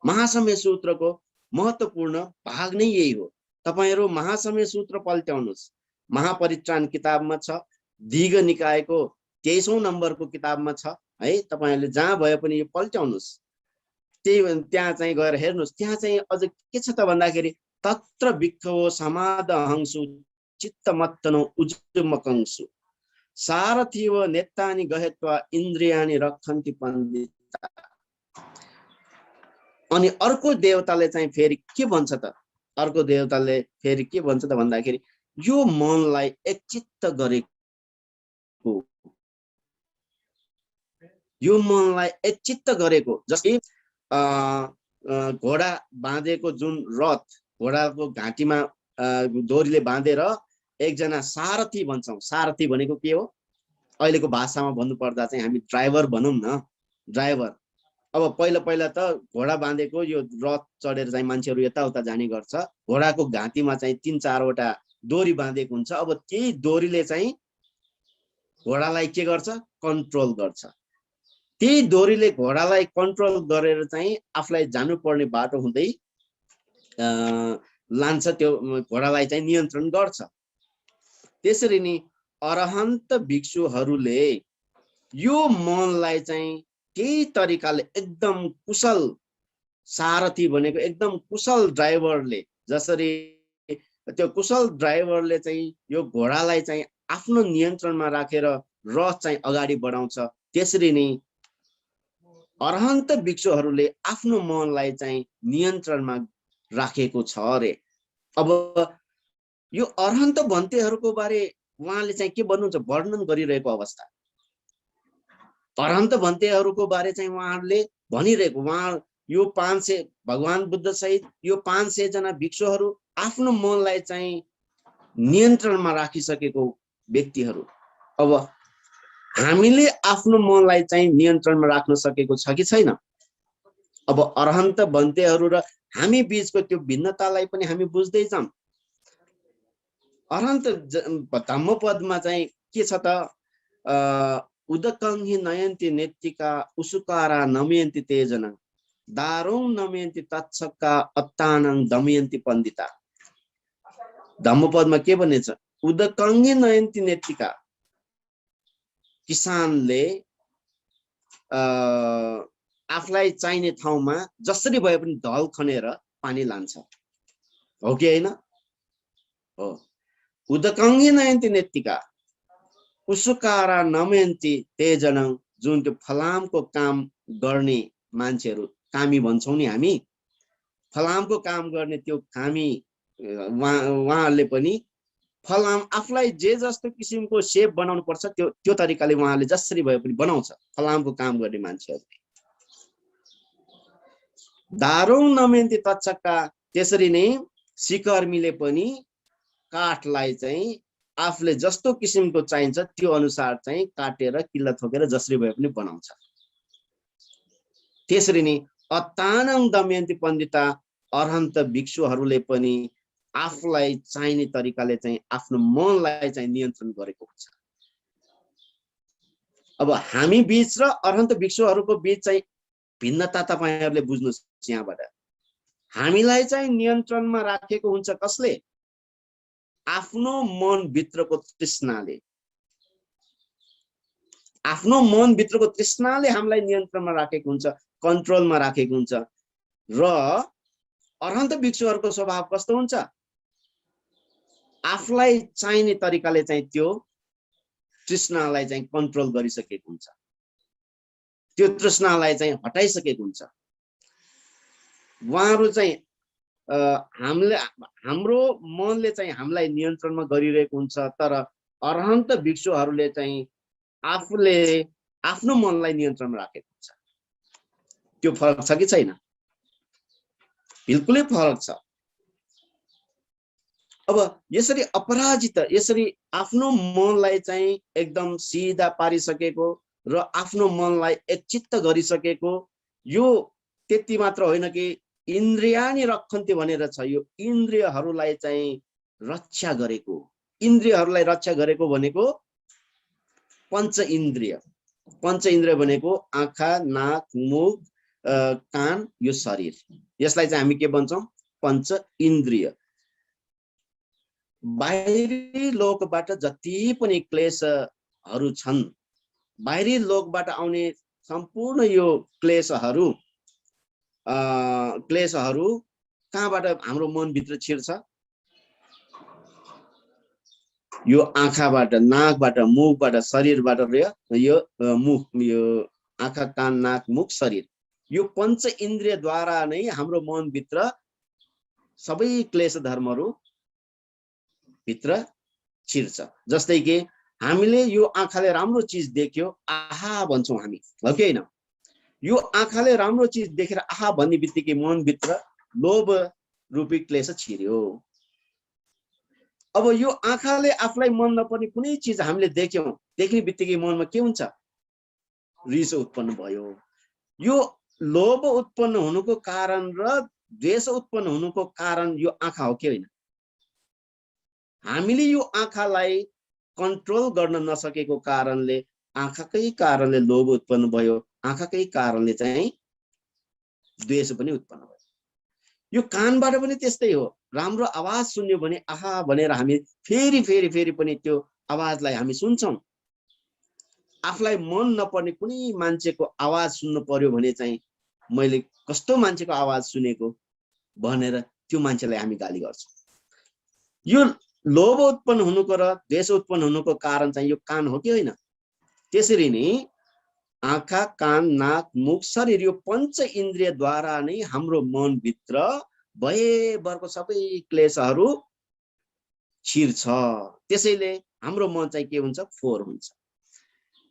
महासमय सूत्रको महत्त्वपूर्ण भाग नै यही हो। तपाईहरु महासमय सूत्र पल्ट्याउनुस्, महापरित्राण किताबमा छ, दीघ निकायको 23औं नम्बरको किताबमा छ है। तपाईहरुले जहाँ भए पनि यो पल्ट्याउनुस्, त्यहाँ चाहिँ गएर हेर्नुस्। त्यहाँ चाहिँ अझ के छ त भन्दाखेरि तत्र भिक्षवो समादहंसु चित्तमत्तनो उजुमकंसु सारथिव नेत्तानि गहेत्वा इन्द्रियानि रक्षन्ति पण्डिता। अनि अर्को देवताले चाहिँ फेरि के भन्छ त, अर्को देवताले फेरि के भन्छ त भन्दाखेरि यो मनलाई एकचित्त गरेको, यो मनलाई एकचित्त गरेको, जस्तै घोडा बाँधेको जुन रथ, घोडाको घाँटीमा डोरीले बाँधेर एकजना सारथी भन्छौं। सारथी भनेको के हो, अहिलेको भाषामा भन्नुपर्दा चाहिँ हामी ड्राइभर भनौं न, ड्राइभर। अब पहिला त घोडा बाँधेको यो रथ चढेर चाहिँ मान्छेहरू यताउता जाने गर्छ। घोडाको घाँटीमा चाहिँ 3-4 वटा डोरी बाँधेको हुन्छ। अब त्यही डोरीले चाहिँ घोडालाई के गर्छ, कन्ट्रोल गर्छ। त्यही डोरीले घोडालाई कन्ट्रोल गरेर चाहिँ आफूलाई जानुपर्ने बाटो हुँदै लान्छ, त्यो घोडालाई चाहिँ नियन्त्रण गर्छ। त्यसरी नै अरहन्त भिक्षुहरूले यो मनलाई चाहिँ त्यही तरिकाले एकदम कुशल सारथी भनेको एकदम कुशल ड्राइभरले, जसरी त्यो कुशल ड्राइभरले चाहिँ यो घोडालाई चाहिँ आफ्नो नियन्त्रणमा राखेर रथ चाहिँ अगाडि बढाउँछ, त्यसरी नै अरहन्त भिक्षुहरूले आफ्नो मनलाई चाहिँ नियन्त्रणमा राखेको छ अरे। अब यो अरहन्त भन्तेहरूको बारे उहाँले चाहिँ के भन्नुहुन्छ, वर्णन गरिरहेको अवस्था। अरहन्त भन्तेहरूको बारे चाहिँ उहाँहरूले भनिरहेको, उहाँ यो 500 भगवान बुद्ध सहित यो 500 जना भिक्षुहरू आफ्नो मनलाई चाहिँ नियन्त्रणमा राखिसकेको व्यक्तिहरू। अब हामीले आफ्नो मनलाई चाहिँ नियन्त्रणमा राख्न सकेको छ कि छैन? अब अरहन्त भन्तेहरू र हामी बीचको त्यो भिन्नतालाई पनि हामी बुझ्दै जाऊँ। अरहन्त धम्मपदमा चाहिँ के छ त, उदकंहि नयन्ति नेत्तिका उसुकारा नमयन्ति तेजना दारुं नमयन्ति तत्सक्का अत्तानं दमयन्ति पण्डिता। धम्मपदमा के भनेछ, उदकंहि नयन्ति नेत्तिका, किसानले आफूलाई चाहिने ठाउँमा जसरी भए पनि ढल खनेर पानी लान्छ, हो कि हैन? हो। उदकंहि नयन्ति नेत्तिका उसुकारा नमयन्ति तेजनं, जुन त्यो फलामको काम गर्ने मान्छेहरू, कामी भन्छौं नि हामी, फलामको काम गर्ने त्यो कामी उहाँहरूले पनि फलाम आफूलाई जे जस्तो किसिमको शेप बनाउनु पर्छ त्यो तरिकाले उहाँले जसरी भए पनि बनाउँछ फलामको काम गर्ने मान्छेहरूले। दारुं नमयन्ति तत्सक्का, त्यसरी नै सिकर्मीले पनि काठलाई चाहिँ आफूले जस्तो किसिमको चाहिन्छ त्यो अनुसार चाहिँ काटेर किल्ला ठोकेर जसरी भए पनि बनाउँछ। त्यसरी नै अत्तानं दमयन्ति पण्डिता, अरहन्त भिक्षुहरूले पनि आफूलाई चाहिने तरिकाले चाहिँ आफ्नो मनलाई चाहिँ नियन्त्रण गरेको हुन्छ। अब हामी बीच र अरहन्त भिक्षुहरूको बीच चाहिँ भिन्नता तपाईहरुले बुझ्नुस् यहाँबाट। हामीलाई चाहिँ नियन्त्रणमा राखेको हुन्छ कसले? आफ्नो मन भित्रको तृष्णाले। आफ्नो मन भित्रको तृष्णाले हामीलाई नियन्त्रणमा राखेको हुन्छ, कन्ट्रोलमा राखेको हुन्छ। र अरहन्त भिक्षुहरुको स्वभाव कस्तो हुन्छ? आफूलाई चाहिने तरिकाले चाहिँ त्यो तृष्णालाई चाहिँ कन्ट्रोल गरिसकेको हुन्छ, त्यो तृष्णालाई चाहिँ हटाइसकेको हुन्छ। उहाँहरु चाहिँ हाम्रो मनले चाहिँ हामीलाई नियन्त्रणमा गरिरहेको हुन्छ, तर अरहन्त भिक्षुहरुले चाहिँ आफूले आफ्नो मनलाई नियन्त्रणमा राखेको हुन्छ। त्यो फरक छ कि छैन? बिल्कुलै फरक छ। अब यसरी अपराजित, यसरी आफ्नो मनलाई चाहिँ एकदम सिधा पारिसकेको र आफ्नो मनलाई एकचित्त गरिसकेको, यो त्यति मात्र होइन कि इन्द्रियानि रक्षन्ति भनेर छ। यो इन्द्रियहरूलाई चाहिँ रक्षा गरेको, इन्द्रियहरूलाई रक्षा गरेको भनेको पञ्च इन्द्रिय। पञ्च इन्द्रिय भनेको आँखा, नाक, मुख, कान, यो शरीर। यसलाई चाहिँ हामी के भन्छौं? पञ्च इन्द्रिय। बाहिरी लोकबाट जति पनि क्लेशहरू छन्, बाहिरी लोकबाट आउने सम्पूर्ण यो क्लेशहरू कहाँबाट हाम्रो मनभित्र छिर्छ? यो आँखाबाट, नाकबाट, मुखबाट, शरीरबाट र यो मुख, यो आँखा, कान, नाक, मुख, शरीर, यो पञ्च इन्द्रियद्वारा नै हाम्रो मनभित्र सबै क्लेश धर्महरू भित्र छिर्छ। जस्तै कि हामीले यो आँखाले राम्रो चीज देख्यो, आहा भन्छौं हामी, हो कि हैन? यो आँखाले राम्रो चीज देखेर आहा भन्ने बित्तिकै मनभित्र लोभ रूपी क्लेश छिर्यो। अब यो आँखाले आफूलाई मन नपर्ने कुनै चीज हामीले देख्यौं, देख्ने बित्तिकै मनमा के हुन्छ? रिस उत्पन्न भयो। यो लोभ उत्पन्न हुनुको कारण र द्वेष उत्पन्न हुनुको कारण यो आँखा हो कि होइन? हामीले यो आँखालाई कन्ट्रोल गर्न नसकेको कारणले, आँखाकै कारणले लोभ उत्पन्न भयो, आँखाकै कारणले चाहिँ द्वेष पनि उत्पन्न भयो। यो कानबाट पनि त्यस्तै हो। राम्रो आवाज सुन्यो भने आहा भनेर हामी फेरि फेरि फेरि पनि त्यो आवाजलाई हामी सुन्छौं। आफूलाई मन नपर्ने कुनै मान्छेको आवाज सुन्नु पर्यो भने चाहिँ मैले कस्तो मान्छेको आवाज सुनेको भनेर त्यो मान्छेलाई हामी गाली गर्छौं। यो लोभ उत्पन्न हुनुको र द्वेष उत्पन्न हुनुको कारण चाहिँ यो कान हो कि होइन? त्यसरी नै आँखा, कान, नाक, मुख, शरीर, यो पञ्च इन्द्रियद्वारा नै हाम्रो मनभित्र भएभरको सबै क्लेशहरू छिर्छ। त्यसैले हाम्रो मन चाहिँ के हुन्छ? फोहोर हुन्छ।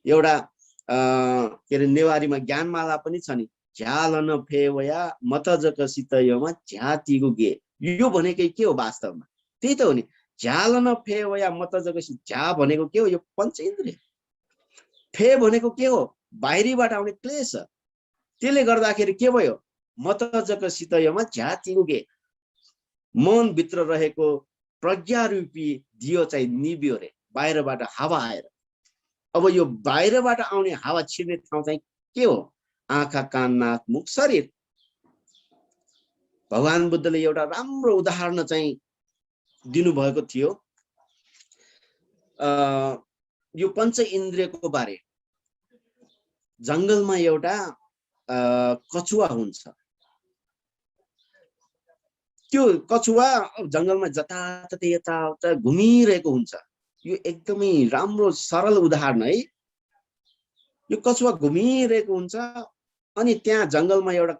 एउटा के अरे नेवारीमा ज्ञानमाला पनि छ नि, झ्यालन फेवया मतजक सितयमा झ्यातिगु गे। यो भनेकै के हो वास्तवमा? त्यही त हो नि। झ्यालन फेवया मतजक, झ्या भनेको के हो? यो पञ्च इन्द्रिय। फे भनेको के हो? बाहिरीबाट आउने क्लेश। त्यसले गर्दाखेरि के भयो? मतजक सितयमा झ्यातिगु गे। मन भित्र रहेको प्रज्ञा रूपी दियो चाहिँ निब्यो रे, बाहिरबाट हावा आएर। अब यो बाहिरबाट आउने हावा छिर्ने ठाउँ चाहिँ के हो? आँखा, कान, नाक, मुख, शरीर। भगवान बुद्धले एउटा राम्रो उदाहरण चाहिँ दिनुभएको थियो यो पञ्च इन्द्रियको बारे। जंगलमा एउटा कछुवा हुन्छ। त्यो कछुवा जंगलमा जताततै यताउता घुमिरहेको हुन्छ। यो एकदमै राम्रो सरल उदाहरण है। यो कछुवा घुमिरहेको हुन्छ अनि त्यहाँ जंगलमा एउटा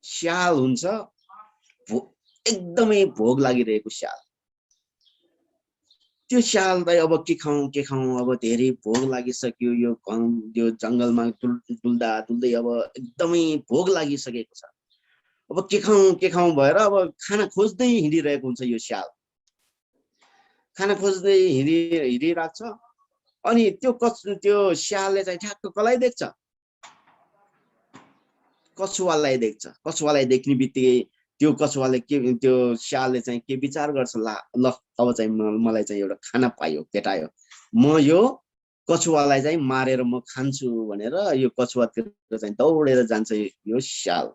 स्याल हुन्छ, एकदमै भोग लागिरहेको स्याल। त्यो स्याललाई अब के खाउँ अब धेरै भोग लागिसक्यो। यो जंगलमा डुल्दा डुल्दै अब एकदमै भोग लागिसकेको छ। अब के खाउँ भएर अब खाना खोज्दै हिँडिरहेको हुन्छ यो स्याल। खाना खोज्दै हिँडिरहेको छ अनि त्यो स्यालले चाहिँ ठ्याक्क कसलाई देख्छ? कछुवालाई देख्छ। कछुवालाई देख्ने बित्तिकै त्यो कछुवाले त्यो स्यालले चाहिँ के विचार गर्छ? ल अब चाहिँ मलाई चाहिँ एउटा खाना पायो, भेटायो। म यो कछुवालाई चाहिँ मारेर म खान्छु भनेर यो कछुवातिर चाहिँ दौडेर जान्छ यो स्याल।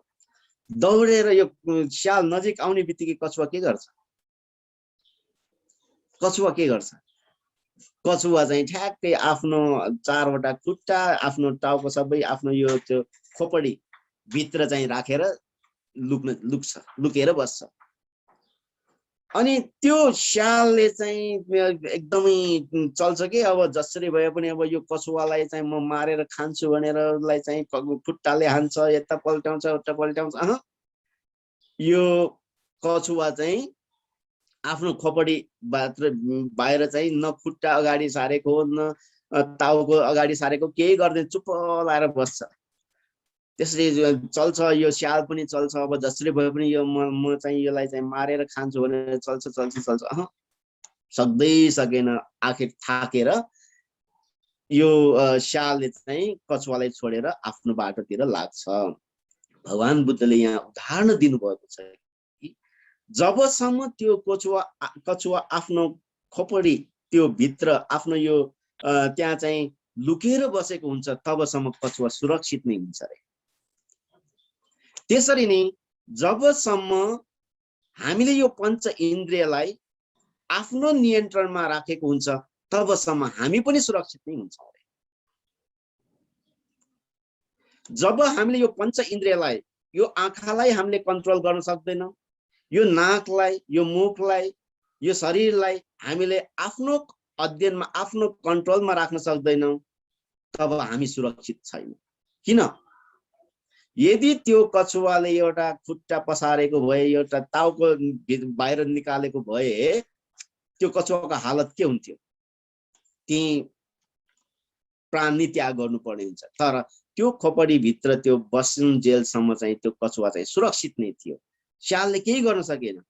दौडेर यो स्याल नजिक आउने बित्तिकै कछुवा के गर्छ? कछुवा चाहिँ ठ्याक्कै आफ्नो 4वटा खुट्टा, आफ्नो टाउको सबै आफ्नो यो त्यो खोपडी भित्र चाहिँ राखेर लुकेर बस्छ। अनि त्यो स्यालले चाहिँ एकदमै चल्छ कि अब जसरी भए पनि अब यो कछुवालाई चाहिँ म मारेर खान्छु भनेर उसलाई चाहिँ खुट्टाले हान्छ, यता पल्ट्याउँछ उता पल्ट्याउँछ। यो कछुवा चाहिँ आफ्नो खोपडी बाहिर चाहिँ न खुट्टा अगाडि सारेको न टाउको अगाडि सारेको केही गर्दैन, चुप्प लाएर बस्छ। त्यसरी चल्छ यो स्याल पनि चल्छ। अब जसरी भए पनि यो म चाहिँ यसलाई चाहिँ मारेर खान्छु भनेर चल्छ। सक्दै सकेन, आखिर थाकेर यो स्यालले चाहिँ कछुवालाई छोडेर आफ्नो बाटोतिर लाग्छ। भगवान बुद्धले यहाँ उदाहरण दिनुभएको छ कि जबसम्म त्यो कछुवा आफ्नो खोपडी त्यो भित्र आफ्नो यो त्यहाँ चाहिँ लुकेर बसेको हुन्छ तबसम्म कछुवा सुरक्षित नै हुन्छ रे। त्यसरी नै जबसम्म हामीले यो पञ्च इन्द्रियलाई आफ्नो नियन्त्रणमा राखेको हुन्छ तबसम्म हामी पनि सुरक्षित नै हुन्छौँ। जब हामीले यो पञ्च इन्द्रियलाई, यो आँखालाई हामीले कन्ट्रोल गर्न सक्दैनौँ, यो नाकलाई, यो मुखलाई, यो शरीरलाई हामीले आफ्नो अध्ययनमा आफ्नो कन्ट्रोलमा राख्न सक्दैनौँ, तब हामी सुरक्षित छैनौँ। किन? यदि त्यो कछुवाले एउटा खुट्टा पसारेको भए, एउटा टाउको बाहिर निकालेको भए त्यो कछुवाको हालत के हुन्थ्यो? त्यही प्राण नि त्याग गर्नुपर्ने हुन्छ। तर त्यो खोपडी भित्र त्यो बस्नुन्जेलसम्म चाहिँ त्यो कछुवा चाहिँ सुरक्षित नै थियो, स्यालले केही गर्न सकेन।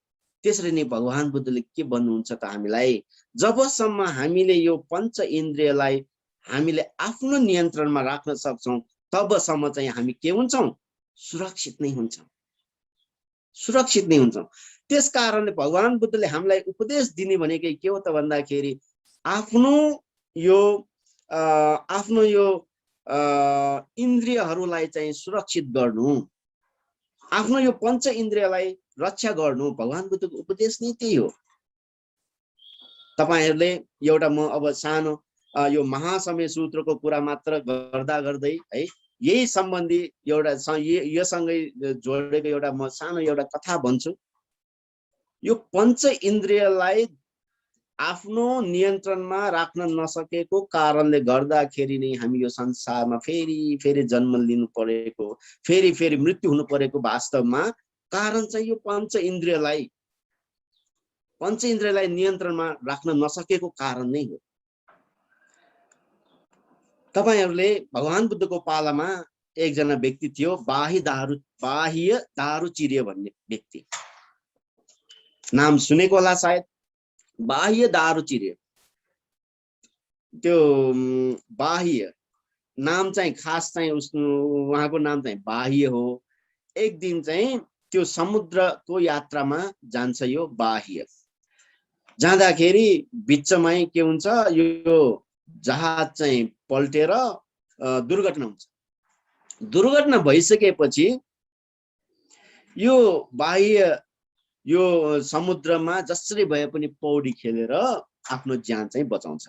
त्यसरी नै भगवान बुद्धले के भन्नुहुन्छ त हामीलाई, जबसम्म हामीले यो पञ्च इन्द्रियलाई हामीले आफ्नो नियन्त्रणमा राख्न सक्छौँ तबसम्म चाहिँ हामी के हुन्छौँ? सुरक्षित नै हुन्छौँ। त्यस कारणले भगवान बुद्धले हामीलाई उपदेश दिने भनेकै के हो त भन्दाखेरि आफ्नो यो इन्द्रियहरूलाई चाहिँ सुरक्षित गर्नु, आफ्नो यो पञ्च इन्द्रियलाई रक्षा गर्नु। भगवान बुद्धको उपदेश नै त्यही हो। तपाईहरुले एउटा म अब सानो यो महासमय सूत्रको कुरा मात्र गर्दा गर्दै है, यही सम्बन्धी एउटा योसँगै जोडेको एउटा म सानो एउटा कथा भन्छु। यो पञ्च इन्द्रियलाई आफ्नो नियन्त्रणमा राख्न नसकेको कारणले गर्दाखेरि नै हामी यो संसारमा फेरि जन्म लिनु परेको, फेरि मृत्यु हुनु परेको वास्तवमा कारण चाहिँ यो पञ्च इन्द्रियलाई नियन्त्रणमा राख्न नसकेको कारण नै हो। तपाईहरुले भगवान बुद्धको पालामा एकजना व्यक्ति थियो, बाह्य दारुचिर्य भन्ने व्यक्ति, नाम सुनेको होला सायद। बाह्य दारुचिर्य, त्यो बाह्य नाम चाहिँ खास चाहिँ उहाँको नाम चाहिँ बाह्य हो। एक दिन चाहिँ त्यो समुद्रको यात्रामा जान्छ यो बाह्य। जाँदाखेरि बिचमै के हुन्छ, यो जहाज चाहिँ पल्टेर दुर्घटना हुन्छ। दुर्घटना भइसकेपछि यो बाह्य यो समुद्रमा जसरी भए पनि पौडी खेलेर आफ्नो ज्यान चाहिँ बचाउँछ।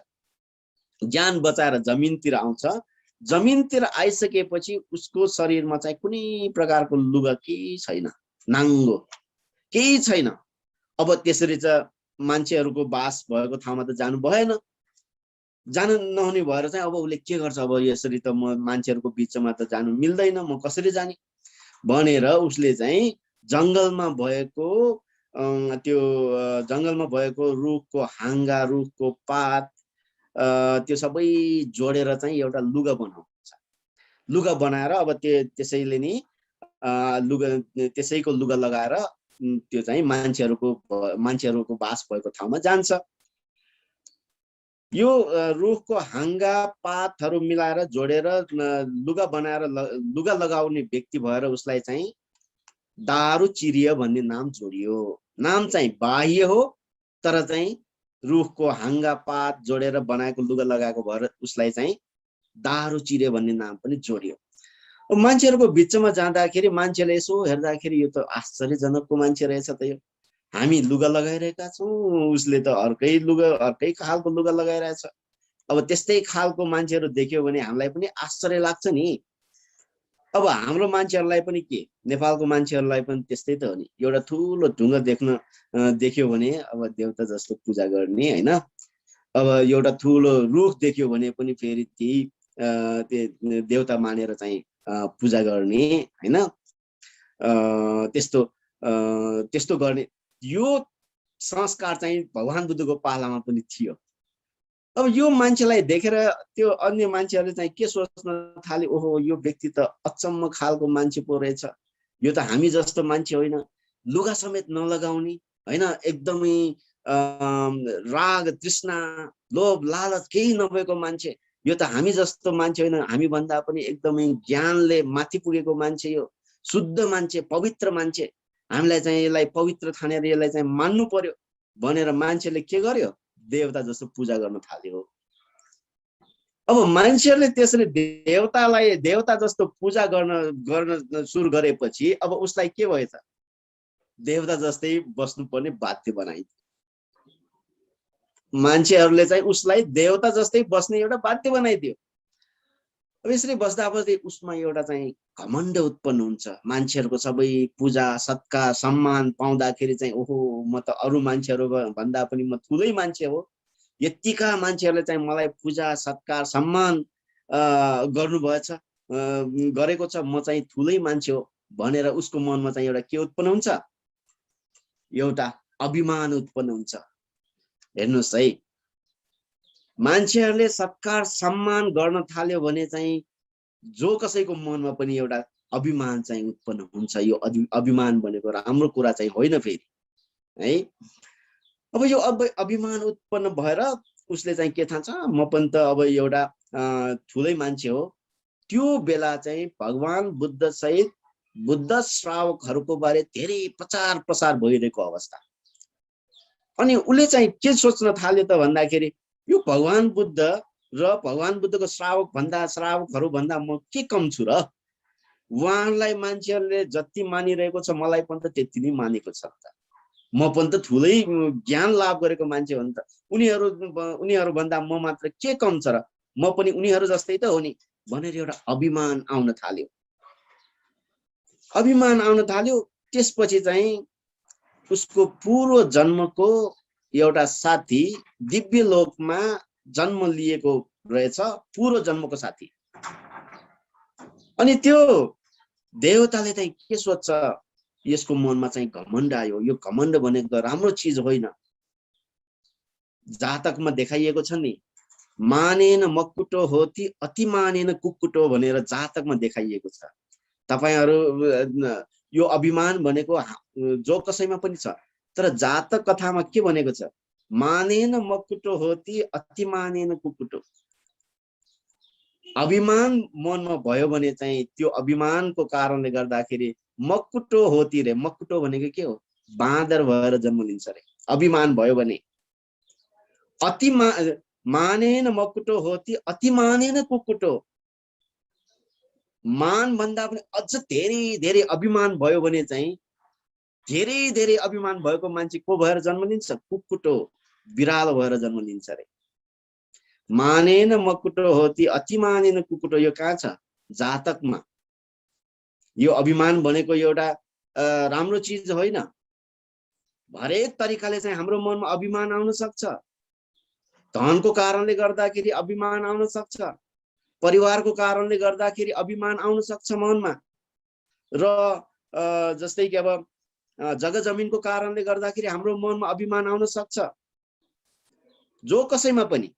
ज्यान बचाएर जमिनतिर आउँछ। जमिनतिर आइसकेपछि उसको शरीरमा चाहिँ कुनै प्रकारको लुगा केही छैन, नाङ्गो केही छैन। अब त्यसरी चाहिँ मान्छेहरूको बास भएको ठाउँमा त जानु भएन। जानु नहुने भएर चाहिँ अब उसले के गर्छ, अब यसरी त म मान्छेहरूको बिचमा त जानु मिल्दैन, म कसरी जाने भनेर उसले चाहिँ जङ्गलमा भएको रुखको हाँगा, रुखको पात, त्यो सबै जोडेर चाहिँ एउटा लुगा बनाउँछ। लुगा बनाएर अब त्यसैले नि त्यसैको लुगा लगाएर त्यो चाहिँ मान्छेहरूको बास भएको ठाउँमा जान्छ। यो रुखको हाँगा पातहरू मिलाएर जोडेर लुगा बनाएर लुगा लगाउने व्यक्ति भएर उसलाई चाहिँ दारुचिर्य भन्ने नाम जोडियो। नाम चाहिँ बाह्य हो तर चाहिँ रुखको हाँगा पात जोडेर बनाएको लुगा लगाएको भएर उसलाई चाहिँ दारू चिरे भन्ने नाम पनि जोडियो। मान्छेहरूको बिचमा जाँदाखेरि मान्छेले यसो हेर्दाखेरि यो त आश्चर्यजनकको मान्छे रहेछ त यो, हामी लुगा लगाइरहेका छौँ उसले त अर्कै खालको लुगा लगाइरहेछ। अब त्यस्तै खालको मान्छेहरू देख्यो भने हामीलाई पनि आश्चर्य लाग्छ नि। अब हाम्रो मान्छेहरूलाई पनि के, नेपालको मान्छेहरूलाई पनि त्यस्तै त हो नि। एउटा ठुलो ढुङ्गा देख्यो भने अब देउता जस्तो पूजा गर्ने हैन। अब एउटा ठुलो रुख देख्यो भने पनि फेरि त्यही देउता मानेर चाहिँ पूजा गर्ने हैन। त्यस्तो गर्ने यो संस्कार चाहिँ भगवान बुद्धको पालामा पनि थियो। अब यो मान्छेलाई देखेर त्यो अन्य मान्छेहरूले चाहिँ के सोच्न थाले, ओहो यो व्यक्ति त अचम्म खालको मान्छे पो रहेछ, यो त हामी जस्तो मान्छे होइन, लुगा समेत नलगाउने हैन, एकदमै राग तृष्णा लोभ लालच केही नभएको मान्छे, यो त हामी जस्तो मान्छे होइन, हामी भन्दा पनि एकदमै ज्ञानले माथि पुगेको मान्छे, यो शुद्ध मान्छे, पवित्र मान्छे, हामीलाई चाहिँ यसलाई पवित्र ठानेर यसलाई चाहिँ मान्नु पर्यो भनेर मान्छेले के गर्यो, देवता जस्तो पूजा गर्न थाल्यो। अब मान्छेहरूले त्यसरी देवता जस्तो पूजा गर्न सुरु गरेपछि अब उसलाई के भयो त, देवता जस्तै बस्नुपर्ने बाध्य बनाइदियो। मान्छेहरूले चाहिँ उसलाई देवता जस्तै बस्ने एउटा बाध्य बनाइदियो। अब यसरी बस्दा बस्दै उसमा एउटा चाहिँ घमण्ड उत्पन्न हुन्छ। मान्छेहरूको सबै पूजा सत्कार सम्मान पाउँदाखेरि चाहिँ ओहो म त अरू मान्छेहरू भन्दा पनि म ठुलै मान्छे हो, यतिका मान्छेहरूले चाहिँ मलाई पूजा सत्कार सम्मान गर्नुभएछ, गरेको छ, म चाहिँ ठुलै मान्छे हो भनेर उसको मनमा चाहिँ एउटा के उत्पन्न हुन्छ, एउटा अभिमान उत्पन्न हुन्छ। हेर्नुहोस् है, मान्छेहरूले सत्कार सम्मान गर्न थाल्यो भने चाहिँ जो कसैको मनमा पनि एउटा अभिमान चाहिँ उत्पन्न हुन्छ। यो अभिमान भनेको राम्रो कुरा चाहिँ होइन फेरि है। अब यो अभिमान उत्पन्न भएर उसले चाहिँ के ठान्छ, म पनि त अब एउटा ठुलै मान्छे हो। त्यो बेला चाहिँ भगवान बुद्ध सहित बुद्ध श्रावकहरूको बारे धेरै प्रचार प्रसार भइरहेको अवस्था। अनि उसले चाहिँ के सोच्न थाल्यो त भन्दाखेरि, यो भगवान बुद्ध र भगवान बुद्धको श्रावकहरू भन्दा म के कम छु र, उहाँलाई मान्छेहरूले जति मानिरहेको छ मलाई पनि त त्यति नै मानेको छ त, म पनि त ठुलै ज्ञान लाभ गरेको मान्छे हो नि त, उनीहरू भन्दा म मात्र के कम छ र, म पनि उनीहरू जस्तै त हो नि भनेर एउटा अभिमान आउन थाल्यो। अभिमान आउन थाल्यो। त्यसपछि चाहिँ उसको पूर्व जन्मको एउटा साथी दिव्य लोकमा जन्म लिएको रहेछ, पूर्व जन्मको साथी। अनि त्यो देवताले चाहिँ के सोच्छ, यसको मनमा चाहिँ घमण्ड आयो। यो घमण्ड भनेको त राम्रो चिज होइन। जातकमा देखाइएको छ नि, मानेन मक्कुटो होती अति मानेन कुक्कुटो भनेर जातकमा देखाइएको छ। तपाईहरु यो अभिमान भनेको जो कसैमा पनि छ, तर जातक कथामा के भनेको छ, मानेन मक्कुटो होती अति मानेन कुक्कुटो। अभिमान मनमा भयो भने चाहिँ त्यो अभिमानको कारणले गर्दाखेरि मक्कुटो होती रे, मक्कुटो भनेको के हो, बाँदर भएर जन्म लिन्छ रे अभिमान भयो भने। अति मानेन मक्कुटो होती अति मानेन कुक्कुटो, मान भन्दा पनि अझ धेरै धेरै अभिमान भयो भने चाहिँ धेरै धेरै अभिमान भएको मान्छे को भएर जन्म लिन्छ, कुक्कुटो बिरालो भएर जन्म लिन्छ रे। मानेन मक्कुटो होती अति मानेन कुक्कुटो, यो कहाँ छ, जातकमा। यो अभिमान भनेको एउटा राम्रो चिज होइन। हरेक तरिकाले चाहिँ हाम्रो मनमा अभिमान आउन सक्छ। धनको कारणले गर्दाखेरि अभिमान आउन सक्छ, परिवारको कारणले गर्दाखेरि अभिमान आउन सक्छ मनमा, र जस्तै कि अब जग्गा जमिनको कारणले गर्दाखेरि हाम्रो मनमा अभिमान आउन सक्छ। जो कसैमा पनि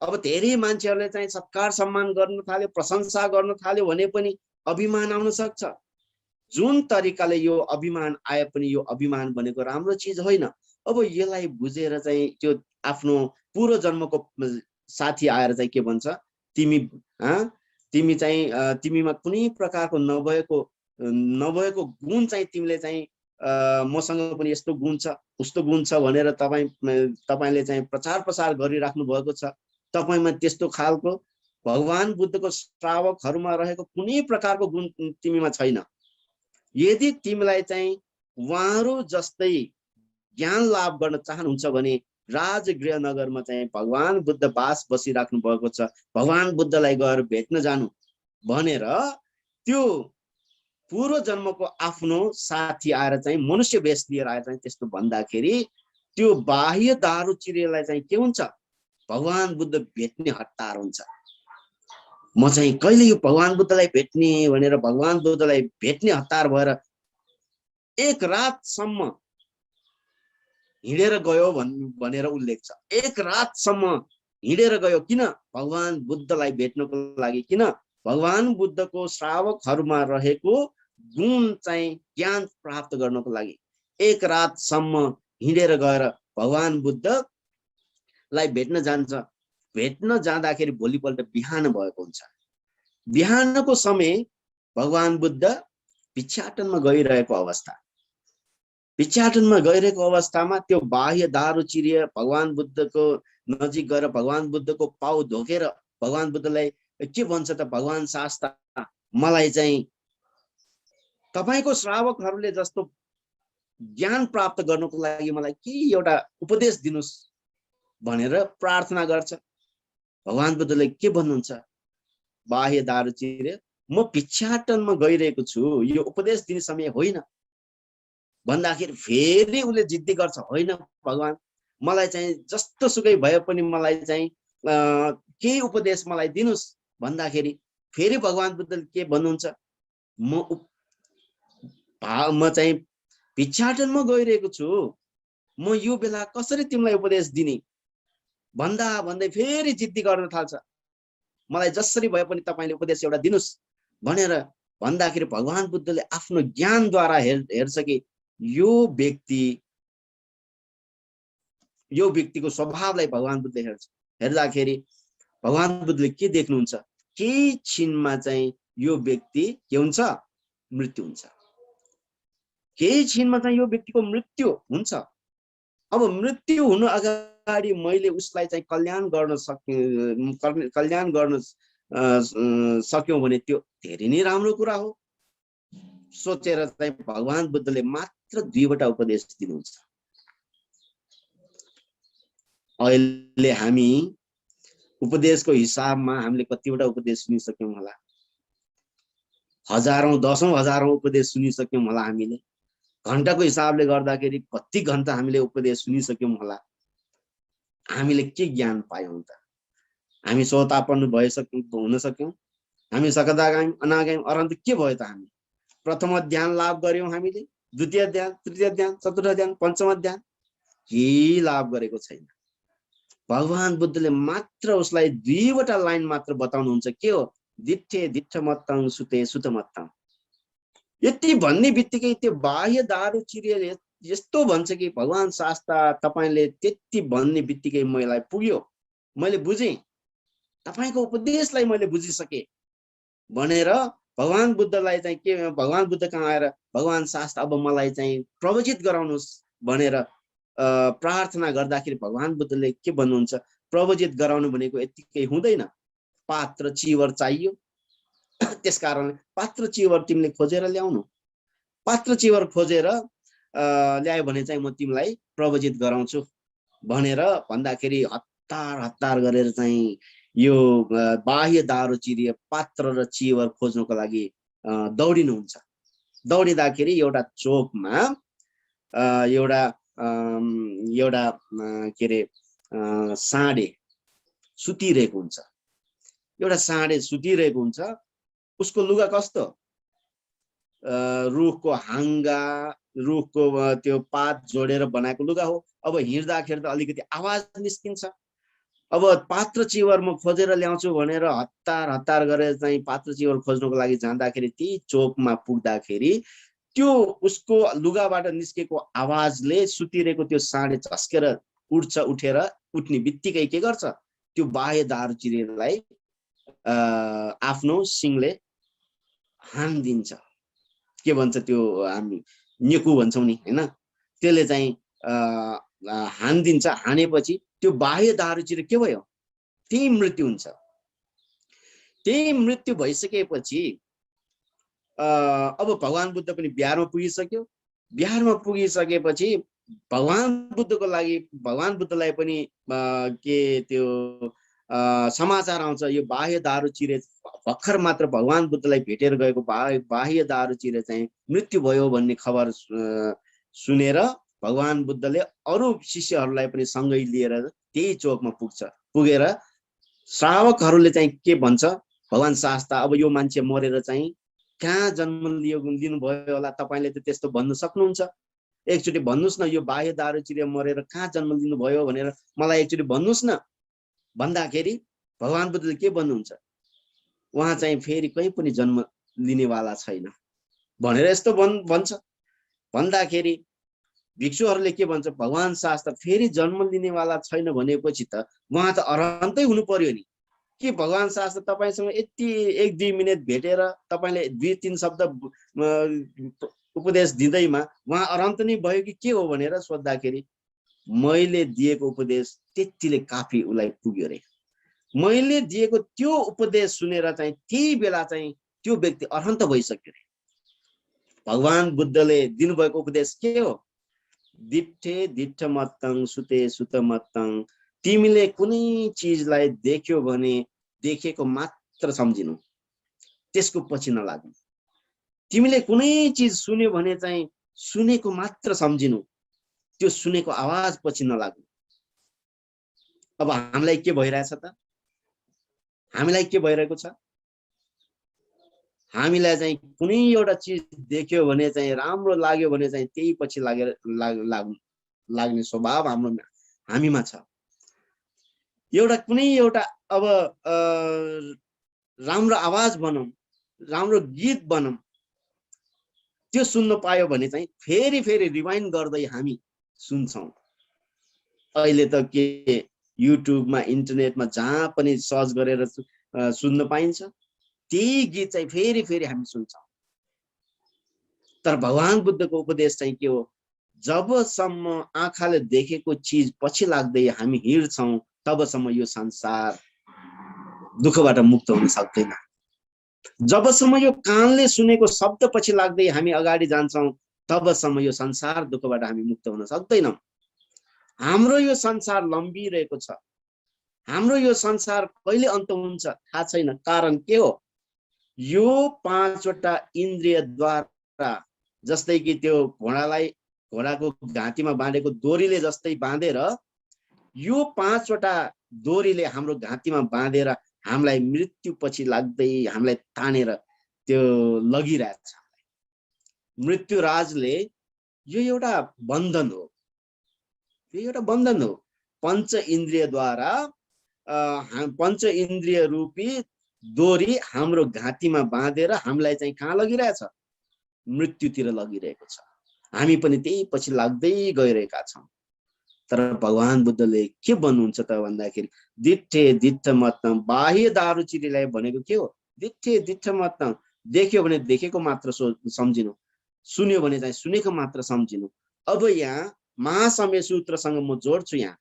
अब धेरै मान्छेहरूले चाहिँ सत्कार सम्मान गर्न थाल्यो, प्रशंसा गर्न थाल्यो भने पनि अभिमान आउन सक्छ। जुन तरिकाले यो अभिमान आए पनि यो अभिमान भनेको राम्रो चिज होइन। अब यसलाई बुझेर चाहिँ त्यो आफ्नो पूर्व जन्मको साथी आएर चाहिँ के भन्छ, तिमी चाहिँ तिमीमा कुनै प्रकारको नभएको गुण चाहिँ तिमीले चाहिँ मसँग पनि यस्तो गुण छ उस्तो गुण छ भनेर तपाईले चाहिँ प्रचार प्रसार गरिराख्नु भएको छ, तपाईमा त्यस्तो खालको भगवान बुद्धको श्रावकहरुमा रहेको कुनै प्रकारको गुण तिमीमा छैन, यदि तिमीलाई चाहिँ उहाँहरू जस्तै ज्ञान लाभ गर्न चाहनुहुन्छ भने राजगृह नगरमा चाहिँ भगवान बुद्ध बास बसिराख्नु भएको छ, भगवान बुद्धलाई गएर भेट्न जानु भनेर त्यो पूर्व जन्मको आफ्नो साथी आएर चाहिँ मनुष्य वेश लिएर आएर चाहिँ त्यस्तो भन्दाखेरि त्यो बाह्य दारुचिरेलाई चाहिँ के हुन्छ, भगवान बुद्ध भेट्ने हतार हुन्छ। म चाहिँ कहिले यो भगवान बुद्धलाई भेट्ने भनेर भगवान बुद्धलाई भेट्ने हतार भएर एक रातसम्म हिँडेर गयो भनेर उल्लेख छ। एक रातसम्म हिँडेर गयो, किन? भगवान बुद्धलाई भेट्नको लागि, किन? भगवान बुद्धको श्रावकहरुमा रहेको गुण चाहिँ ज्ञान प्राप्त गर्नको लागि एक रातसम्म हिँडेर गएर भगवान बुद्धलाई भेट्न जान्छ। भेट्न जाँदाखेरि भोलिपल्ट बिहान भएको हुन्छ। बिहानको समय भगवान बुद्ध भिक्षाटनमा गइरहेको अवस्था, भिक्षाटनमा गइरहेको अवस्थामा त्यो बाह्य दारुचिरे भगवान बुद्धको नजिक गएर भगवान बुद्धको पाउ धोकेर भगवान बुद्धलाई के भन्छ त, भगवान शास्ता मलाई चाहिँ तपाईको श्रावकहरूले जस्तो ज्ञान प्राप्त गर्नको लागि मलाई के एउटा उपदेश दिनुस् भनेर प्रार्थना गर्छ। भगवान बुद्धले के भन्नुहुन्छ, बाह्य दारुचिरे म भिक्षाटनमा गइरहेको छु, यो उपदेश दिने समय होइन भन्दाखेरि फेरि उले जिद्दी गर्छ, होइन भगवान मलाई चाहिँ जस्तो सुकै भए पनि मलाई चाहिँ केही उपदेश मलाई दिनुस् भन्दाखेरि फेरि भगवान बुद्धले के भन्नुहुन्छ, म चाहिँ भिक्षाटनमा गइरहेको छु, म यो बेला कसरी तिमीलाई उपदेश दिने भन्दा भन्दै फेरि जिद्दी गर्न थाल्छ, मलाई जसरी भए पनि तपाईले उपदेश एउटा दिनुस् भनेर भन्दाखेरि भगवान बुद्धले आफ्नो ज्ञानद्वारा हेर्छ कि यो व्यक्तिको स्वभावलाई भगवान बुद्धले हेर्छ। हेर्दाखेरि भगवान बुद्धले के देख्नुहुन्छ, केही क्षणमा चाहिँ यो व्यक्ति के हुन्छ, मृत्यु हुन्छ। केही क्षणमा चाहिँ यो व्यक्तिको मृत्यु हुन्छ। अब मृत्यु हुनु अगाडि मैले उसलाई चाहिँ कल्याण गर्न सक्यौं भने त्यो धेरै नै राम्रो कुरा हो सोचेर चाहिँ भगवान बुद्धले मात्र 2वटा उपदेश दिनुहुन्छ। अहिले हामी उपदेशको हिसाबमा हामीले कतिवटा उपदेश सुनिसक्यौं होला, हजारौं दशौं हजारौं उपदेश सुनिसक्यौं होला, हामीले घण्टाको हिसाबले गर्दाखेरि कति घण्टा हामीले उपदेश सुनिसक्यौं होला। हामीले के ज्ञान पायौं त? हामी सोतापन्न हुन सक्यौं, हामी सकदागामी अनागामी अरन्त के भयो त? हामी प्रथम ध्यान लाभ गर्यौं, हामीले द्वितीय ध्यान, तृतीय ध्यान, चतुर्थ ध्यान, पञ्चम ध्यान केही लाभ गरेको छैन। भगवान बुद्धले मात्र उसलाई 2वटा लाइन मात्र बताउनुहुन्छ, के हो? दिठे दिठमत्तं सुते सुतमत्तं। यति भन्ने बित्तिकै त्यो बाह्य दारुचिरे यस्तो भन्छ कि भगवान शास्ता तपाईले त्यति भन्ने बित्तिकै मलाई पुग्यो, मैले बुझेँ, तपाईको उपदेशलाई मैले बुझिसके भनेर भगवान बुद्धलाई चाहिँ के, भगवान बुद्ध कहाँ आएर भगवान शास्ता अब मलाई चाहिँ प्रवचित गराउनुस् भनेर प्रार्थना गर्दाखेरि भगवान बुद्धले के भन्नुहुन्छ, प्रवचित गराउनु भनेको यतिकै हुँदैन, पात्र चिवर चाहियो। त्यसकारण पात्र चिवर तिमीले खोजेर ल्याउनु, पात्र चिवर खोजेर ल्यायो भने चाहिँ म तिमीलाई प्रवचित गराउँछु भनेर भन्दाखेरि हतार हतार गरेर चाहिँ यो बाह्य दारुचिरे पात्र र चिवर खोज्नको लागि दौडिनुहुन्छ। दौडिँदाखेरि एउटा चोकमा एउटा के अरे साँडे सुतिरहेको हुन्छ। एउटा साँडे सुतिरहेको हुन्छ, उसको लुगा कस्तो, रुखको हाँगा, रुखको त्यो पात जोडेर बनाएको लुगा हो। अब हिँड्दाखेरि त अलिकति आवाज निस्किन्छ। अब पात्र चिवर म खोजेर ल्याउँछु भनेर हतार हतार गरेर चाहिँ पात्र चिवर खोज्नको लागि जाँदाखेरि ती चोकमा पुग्दाखेरि त्यो उसको लुगाबाट निस्केको आवाजले सुतिरहेको त्यो साँडे झस्केर उठ्छ। उठेर उठ्ने बित्तिकै के गर्छ, त्यो बाह्य दारुचिरेलाई आफ्नो सिङले हानिदिन्छ। के भन्छ त्यो, हामी नेकु भन्छौँ नि हैन, त्यसले चाहिँ हानिदिन्छ। हानेपछि त्यो बाह्य दारुचिरे के भयो, त्यही मृत्यु हुन्छ। त्यही मृत्यु भइसकेपछि अब भगवान बुद्ध पनि बिहारमा पुगिसक्यो। बिहारमा पुगिसकेपछि भगवान बुद्धको लागि, भगवान बुद्धलाई पनि के त्यो समाचार आउँछ, यो बाह्य दारुचिरे भर्खर मात्र भगवान बुद्धलाई भेटेर गएको बाह्य दारुचिरे चाहिँ मृत्यु भयो भन्ने खबर सुनेर भगवान बुद्धले अरू शिष्यहरूलाई पनि सँगै लिएर त्यही चोकमा पुगेर श्रावकहरूले चाहिँ के भन्छ, भगवान शास्ता अब यो मान्छे मरेर चाहिँ कहाँ जन्म लिनुभयो होला, तपाईँले त त्यस्तो भन्न सक्नुहुन्छ, एकचोटि भन्नुहोस् न, यो बाह्य दारुचिरे मरेर कहाँ जन्म लिनुभयो भनेर मलाई एकचोटि भन्नुहोस् न भन्दाखेरि भगवान बुद्धले के भन्नुहुन्छ, उहाँ चाहिँ फेरि कहीँ पनि जन्म लिनेवाला छैन भनेर यस्तो भन्छ। भन्दाखेरि भिक्षुहरूले के भन्छ, भगवान शास्त्र फेरि जन्म लिनेवाला छैन भनेपछि त उहाँ त अरहन्तै हुनु पर्यो नि। कि भगवान शास्त्र तपाईँसँग यति 1-2 मिनट भेटेर तपाईँले 2-3 शब्द उपदेश दिँदैमा उहाँ अरहन्त नै भयो कि के हो भनेर सोद्धाखेरि मैले दिएको उपदेश त्यतिले काफी उसलाई पुग्यो रे। मैले दिएको त्यो उपदेश सुनेर चाहिँ त्यही बेला चाहिँ त्यो व्यक्ति अरहन्त भइसक्यो रे। भगवान बुद्धले दिनुभएको उपदेश के हो, दिठे दिठ मत्तङ सुते सुत मत्तङ, तिमीले कुनै चिजलाई देख्यो भने देखेको मात्र सम्झिनु, त्यसको पछि नलाग्नु। तिमीले कुनै चिज सुन्यो भने चाहिँ सुनेको मात्र सम्झिनु, त्यो सुनेको आवाज पछि नलाग्नु। अब हामीलाई के भइरहेछ त, हामीलाई के भइरहेको छ, हामीलाई चाहिँ कुनै एउटा चिज देख्यो भने चाहिँ राम्रो लाग्यो भने चाहिँ त्यही पछि लाग्ने स्वभाव हामीमा छ। एउटा कुनै एउटा अब राम्रो आवाज भनौँ, राम्रो गीत भनौँ, त्यो सुन्न पायो भने चाहिँ फेरि फेरि रिवाइन्ड गर्दै हामी सुन्छौँ। अहिले त के युट्युबमा इन्टरनेटमा जहाँ पनि सर्च गरेर सुन्न पाइन्छ, त्यही गीत चाहिँ फेरि फेरि हामी सुन्छौँ। तर भगवान बुद्धको उपदेश चाहिँ के हो, जबसम्म आँखाले देखेको चिज पछि लाग्दै हामी हिँड्छौँ तबसम्म यो संसार दुःखबाट मुक्त हुन सक्दैन। जबसम्म यो कानले सुनेको शब्द पछि लाग्दै हामी अगाडि जान्छौँ तबसम्म यो संसार दुःखबाट हामी मुक्त हुन सक्दैनौँ। हाम्रो यो संसार लम्बिरहेको छ, हाम्रो यो संसार कहिले अन्त हुन्छ थाहा छैन। कारण के हो, यो 5वटा इन्द्रियद्वारा, जस्तै कि त्यो घोडाको घाँटीमा बाँधेको दोरीले जस्तै बाँधेर, यो 5वटा दोरीले हाम्रो घाँटीमा बाँधेर हामीलाई मृत्यु पछि लाग्दै हामीलाई तानेर त्यो लगिरहेछ। मृत्यु राजले यो एउटा बन्धन हो, यो एउटा बन्धन हो। पंच इन्द्रियद्वारा पंच इन्द्रिय रूपी दोरी हाम्रो घाँटीमा बाँधेर हामीलाई चाहिँ कहाँ लगिरहेछ, मृत्युतिर लगिरहेको छ। हामी पनि त्यही पछि लाग्दै गइरहेका छौँ। तर भगवान बुद्धले के भन्नुहुन्छ त भन्दाखेरि दिठे दिठ मत्तम, बाह्य दारुचिरीलाई भनेको के हो, दिठे दिठ मत्तम, देख्यो भने देखेको मात्र सम्झिनु, सुन्यो भने चाहिँ सुनेको मात्र सम्झिनु। अब यहाँ महासम्य सूत्रसँग म जोड्छु। यहाँ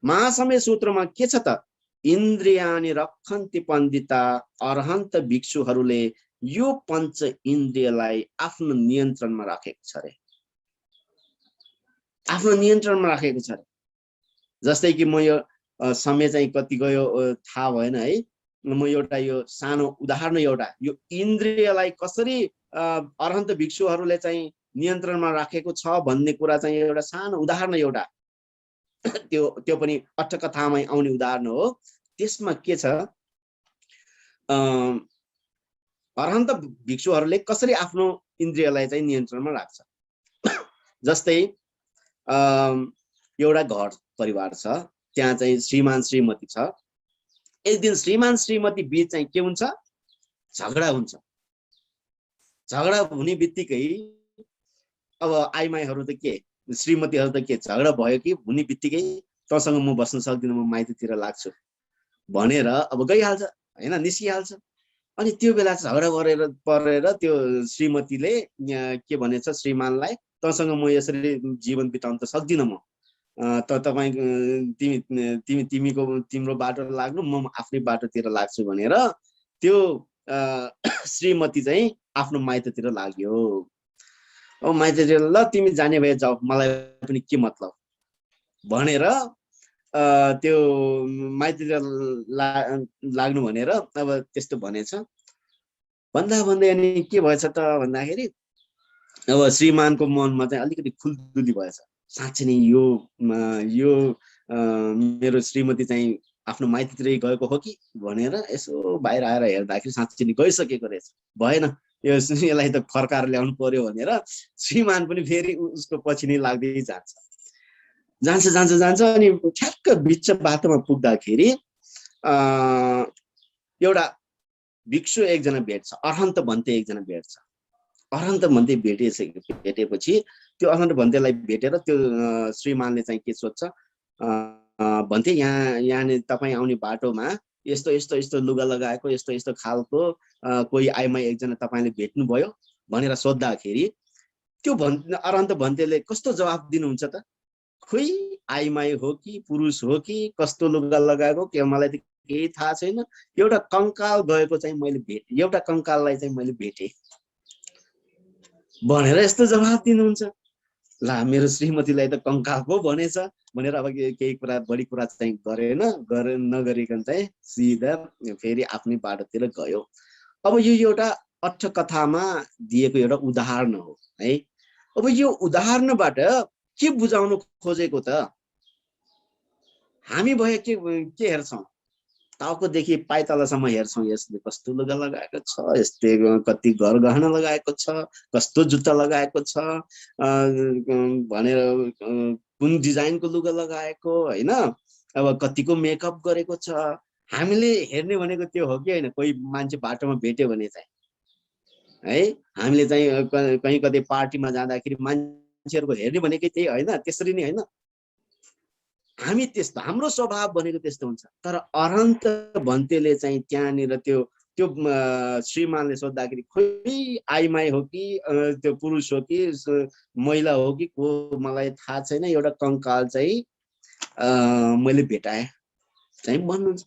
महासम्य सूत्रमा के छ त, इन्द्रियानि रक्षन्ति पण्डिता, अरहन्त भिक्षुहरूले यो पंच इन्द्रियलाई आफ्नो नियन्त्रणमा राखेको छ रे, आफ्नो नियन्त्रणमा राखेको छ। जस्तै कि म यो समय चाहिँ कति गयो थाहा भएन है, म एउटा यो सानो उदाहरण, एउटा यो इन्द्रियलाई कसरी अरहन्त भिक्षुहरूले चाहिँ नियन्त्रणमा राखेको छ भन्ने कुरा चाहिँ एउटा सानो उदाहरण, एउटा त्यो पनि अट्टकथामै आउने उदाहरण हो। त्यसमा के छ, अरहन्त भिक्षुहरूले कसरी आफ्नो इन्द्रियलाई चाहिँ नियन्त्रणमा राख्छ। जस्तै एउटा घर परिवार छ, त्यहाँ चाहिँ श्रीमान श्रीमती छ। एक दिन श्रीमान श्रीमती बीच चाहिँ के हुन्छ, झगडा हुन्छ। झगडा हुने बित्तिकै अब आइमाईहरू त के, श्रीमतीहरू त के, झगडा भयो कि हुने बित्तिकै तँसँग म बस्न सक्दिनँ, म माइतीतिर लाग्छु भनेर अब गइहाल्छ हैन, निस्किहाल्छ। अनि त्यो बेला झगडा गरेर परेर त्यो श्रीमतीले के भनेछ श्रीमानलाई, तँसँग म यसरी जीवन बिताउन त सक्दिनँ म, तपाईँ तिम्रो बाटो लाग्नु, म आफ्नै बाटोतिर लाग्छु भनेर त्यो श्रीमती चाहिँ आफ्नो माइततिर लाग्यो। अब माइततिर ल तिमी जाने भए जाऊ, मलाई पनि के मतलब भनेर त्यो माइततिर लाग्नु भनेर अब त्यस्तो भनेछ। भन्दा भन्दै अनि के भएछ त भन्दाखेरि अब श्रीमानको मनमा चाहिँ अलिकति खुल्दुली भएछ। साँच्चै नै यो मेरो श्रीमती चाहिँ आफ्नो माइततिरै गएको हो कि भनेर यसो बाहिर आएर हेर्दाखेरि साँच्चै नै गइसकेको रहेछ। भएन, यसलाई त फर्काएर ल्याउनु पर्यो भनेर श्रीमान पनि फेरि उसको पछि नै लाग्दै जान्छ। अनि ठ्याक्क बिच बाटोमा पुग्दाखेरि एउटा भिक्षु एकजना भेट्छ, अरहन्त भन्ते एकजना भेट्छ। अरहन्त भन्ते भेटेपछि त्यो अरहन्त भन्तेलाई भेटेर त्यो श्रीमानले चाहिँ के सोध्छ, भन्थे यहाँ तपाईँ आउने बाटोमा यस्तो यस्तो यस्तो लुगा लगाएको यस्तो यस्तो खालको कोही आइमाई एकजना तपाईँले भेट्नुभयो भनेर सोद्धाखेरि त्यो अरहन्त भन्तेले कस्तो जवाफ दिनुहुन्छ त, खोइ आइमाई हो कि पुरुष हो कि कस्तो लुगा लगाएको के मलाई त केही थाहा छैन, एउटा कंकाल गएको चाहिँ मैले भेटेँ, एउटा कंकाललाई चाहिँ मैले भेटेँ भनेर यस्तो जवाफ दिनुहुन्छ। ला मेरो श्रीमतीलाई त कंकाल पो भनेछ भनेर अब केही कुरा बढी कुरा चाहिँ नगरिकन चाहिँ सिधा फेरि आफ्नै बाटोतिर गयो। अब यो एउटा अठ कथामा दिएको एउटा उदाहरण हो है। अब यो उदाहरणबाट के बुझाउन खोजेको त, हामी भए के हेर्छौं, टाउकोदेखि पाइतलासम्म हेर्छौं, यसले कस्तो लुगा लगाएको छ, यस्तै कति घर गहना लगाएको छ, कस्तो जुत्ता लगाएको छ भनेर, कुन डिजाइनको लुगा लगाएको हैन, अब कतिको मेकअप गरेको छ, हामीले हेर्ने भनेको त्यो हो कि हैन। कोही मान्छे बाटोमा भेट्यो भने चाहिँ है, हामीले चाहिँ कहीँ कतै पार्टीमा जाँदाखेरि मान्छेहरुको हेर्ने भनेकै त्यही हैन, त्यसरी नै हैन, हामी त्यस्तो, हाम्रो स्वभाव भनेको त्यस्तो हुन्छ। तर अरहन्त भन्तेले चाहिँ त्यहाँनिर त्यो श्रीमानले सोद्धाखेरि खोइ आइमाई हो कि त्यो पुरुष हो कि महिला हो कि को मलाई थाहा छैन, एउटा कंकाल चाहिँ मैले भेटाएँ चाहिँ भन्नुहुन्छ।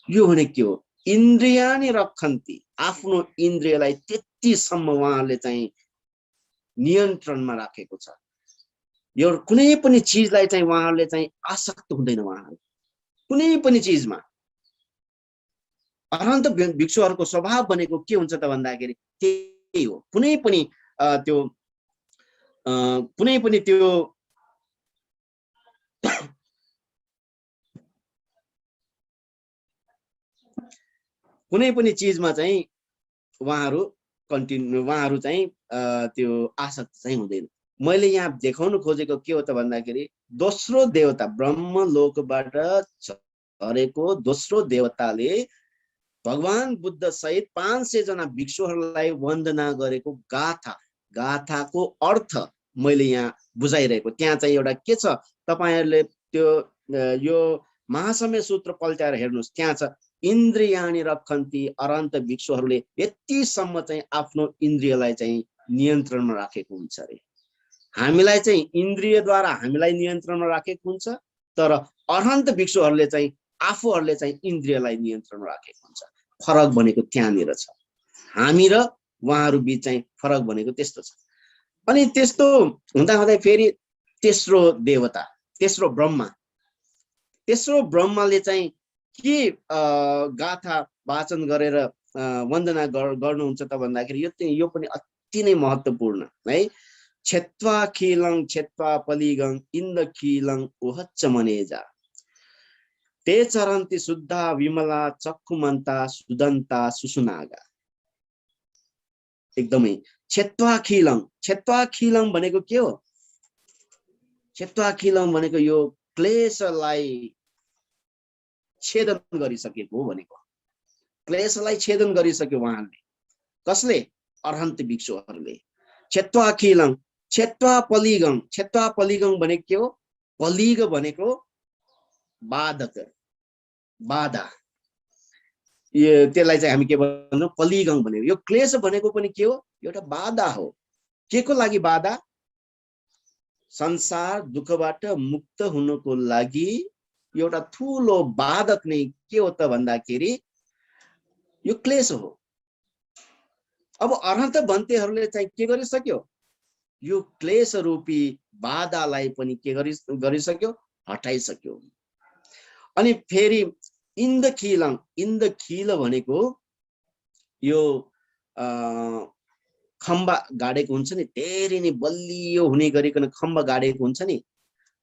यो भने के हो, इन्द्रियानि रक्षन्ति, आफ्नो इन्द्रियलाई त्यतिसम्म उहाँले चाहिँ नियन्त्रणमा राखेको छ। यो कुनै पनि चीजलाई चाहिँ उहाँहरूले चाहिँ आसक्त हुँदैन, उहाँहरू कुनै पनि चीजमा। अरहन्त भिक्षुहरूको स्वभाव भनेको के हुन्छ त भन्दाखेरि त्यही हो, कुनै पनि चीजमा चाहिँ उहाँहरू चाहिँ त्यो आसक्त चाहिँ हुँदैन। मैले यहाँ देखाउन खोजेको के हो त भन्दाखेरि दोस्रो देवता ब्रह्मलोकबाट झरेको दोस्रो देवताले भगवान बुद्ध सहित 500 जना भिक्षुहरूलाई वन्दना गरेको गाथाको अर्थ मैले यहाँ बुझाइरहेको। त्यहाँ चाहिँ एउटा के छ, तपाईहरुले त्यो यो महासम्य सूत्र पल्टाएर हेर्नुस्, त्यहाँ छ इन्द्रियाणि रक्षन्ति, अरहन्त भिक्षुहरूले यतिसम्म चाहिँ आफ्नो इन्द्रियलाई चाहिँ नियन्त्रणमा राखेको हुन्छ अरे। हामीलाई चाहिँ इन्द्रियद्वारा हामीलाई नियन्त्रणमा राखेको हुन्छ, तर अरहन्त भिक्षुहरूले चाहिँ आफूहरूले चाहिँ इन्द्रियलाई नियन्त्रणमा राखेको हुन्छ। फरक भनेको त्यहाँनिर छ, हामी र उहाँहरू बीच चाहिँ फरक भनेको त्यस्तो छ। अनि त्यस्तो हुँदा हुँदै फेरि तेस्रो देवता, तेस्रो ब्रह्माले चाहिँ के गाथा वाचन गरेर वन्दना गर्नुहुन्छ त भन्दाखेरि यो पनि अति नै महत्त्वपूर्ण है। क्षेत्वाखिलं क्षेत्वा पलिगं इन्दखिलं उहच्च मनेजा, ते चरन्ति शुद्धा विमला चक्षुमन्ता सुदन्ता सुसुनागा। एकदमै क्षेत्वाखिलं भनेको के हो? क्षेत्वाखिलं भनेको यो क्लेशलाई छेदन गरिसकेको भनेको, क्लेशलाई छेदन गरिसक्यो उहाँहरूले। कसले? अरहन्त भिक्षुहरूले। क्षेत्वाखिलं क्षेत्वा पलिगं भनेको के हो? पलिग भनेको बाधा। त्यसलाई चाहिँ हामी के भन्छौँ कलिगङ भनेको। यो क्लेश भनेको पनि के हो एउटा बाधा हो। के को लागि बाधा? संसार दुःखबाट मुक्त हुनको लागि एउटा ठुलो बाधक नै के हो त भन्दाखेरि यो क्लेश हो। अब अर्हन्त भन्तेहरूले चाहिँ के गरिसक्यो? यो क्लेश रूपी बाधालाई पनि के गरिसक्यो? हटाइसक्यो। अनि फेरि इन्दखिलङ, इन्दखिल भनेको यो खम्बा गाडेको हुन्छ नि, धेरै नै बलियो हुने गरिकन खम्बा गाडेको हुन्छ नि।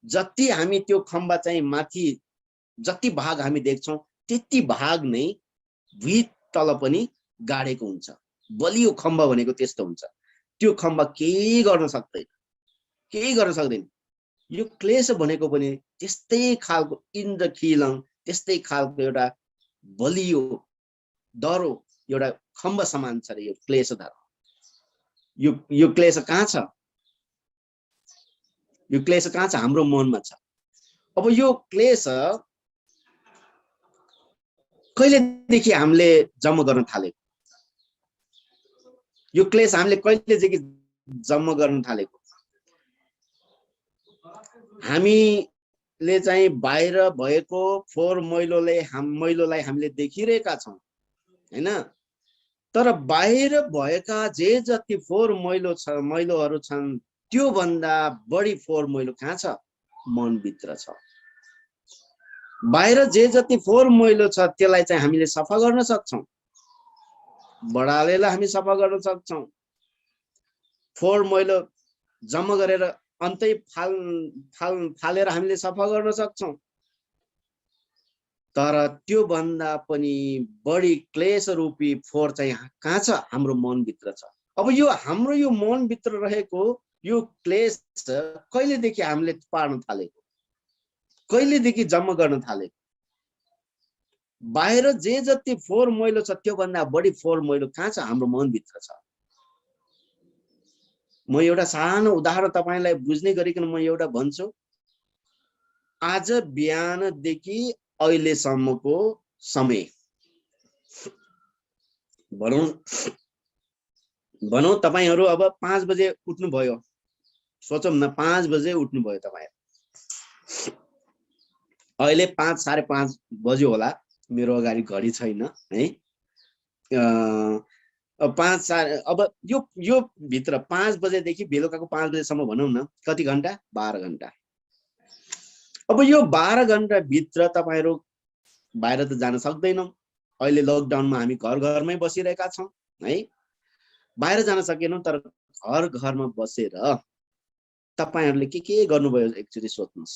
जति हामी त्यो खम्बा चाहिँ माथि जति भाग हामी देख्छौँ त्यति भाग नै भुइँ तल पनि गाडेको हुन्छ। बलियो खम्बा भनेको त्यस्तो हुन्छ। त्यो खम्बा केही गर्न सक्दैन, केही गर्न सक्दैन। यो क्लेश भनेको पनि त्यस्तै खालको इन्द्रखिलङ, त्यस्तै खालको एउटा बलियो डरो एउटा खम्बा समान छ रे यो क्लेश धर्म। यो क्लेश कहाँ छ? यो क्लेश कहाँ छ? हाम्रो मनमा छ। अब यो क्लेश कहिलेदेखि हामीले जम्मा गर्न थालेको? यो क्लेश हामीले कहिलेदेखि जम्मा गर्न थालेको? हामीले चाहिँ बाहिर भएको फोहोर मैलोलाई हामीले देखिरहेका छौँ हैन? तर बाहिर भएका जे जति फोहोर मैलोहरू छन् त्यो भन्दा बढी फोहोर मैलो कहाँ छ? मनभित्र छ। बाहिर जे जति फोहोर मैलो छ त्यसलाई चाहिँ हामीले सफा गर्न सक्छौँ, बडालेर हामी सफा गर्न सक्छौँ। फोहोर मैलो जम्मा गरेर अन्तै फालेर हामीले सफा गर्न सक्छौँ। तर त्यो भन्दा पनि बढी क्लेश रूपी फोहोर चाहिँ कहाँ छ? हाम्रो मनभित्र छ। अब यो हाम्रो यो मनभित्र रहेको यो क्लेश कहिलेदेखि हामीले पार्न थालेको? कहिलेदेखि जम्मा गर्न थालेको? बाहिर जे जति फोहोर मैलो छ त्यो भन्दा बढी फोहोर मैलो कहाँ छ? हाम्रो मनभित्र छ। म एउटा सानो उदाहरण तपाईलाई बुझ्ने गरिकन म एउटा भन्छु। आज बिहानदेखि अहिलेसम्मको समय भनौँ तपाईहरु अब 5 बजे उठ्नु भयो, सोचौं न 5 बजे उठ्नु भयो तपाईहरु। अहिले 5 साढे 5 बज्यो होला, मेरो अगाडि घडी छैन है। 5 साढे अब यो भित्र 5 बजेदेखि बेलुकाको 5 बजेसम्म भनौं न कति घण्टा? 12 घण्टा। अब यो 12 घण्टा भित्र तपाईहरु बाहिर त जान सक्दैनौ। अहिले लकडाउनमा हामी घरमै बसिरहेका छौं है। बाहिर जान सकेनौ, तर घरमा बसेर तपाईहरुले के गर्नुभयो एकचोटी सोच्नुस्।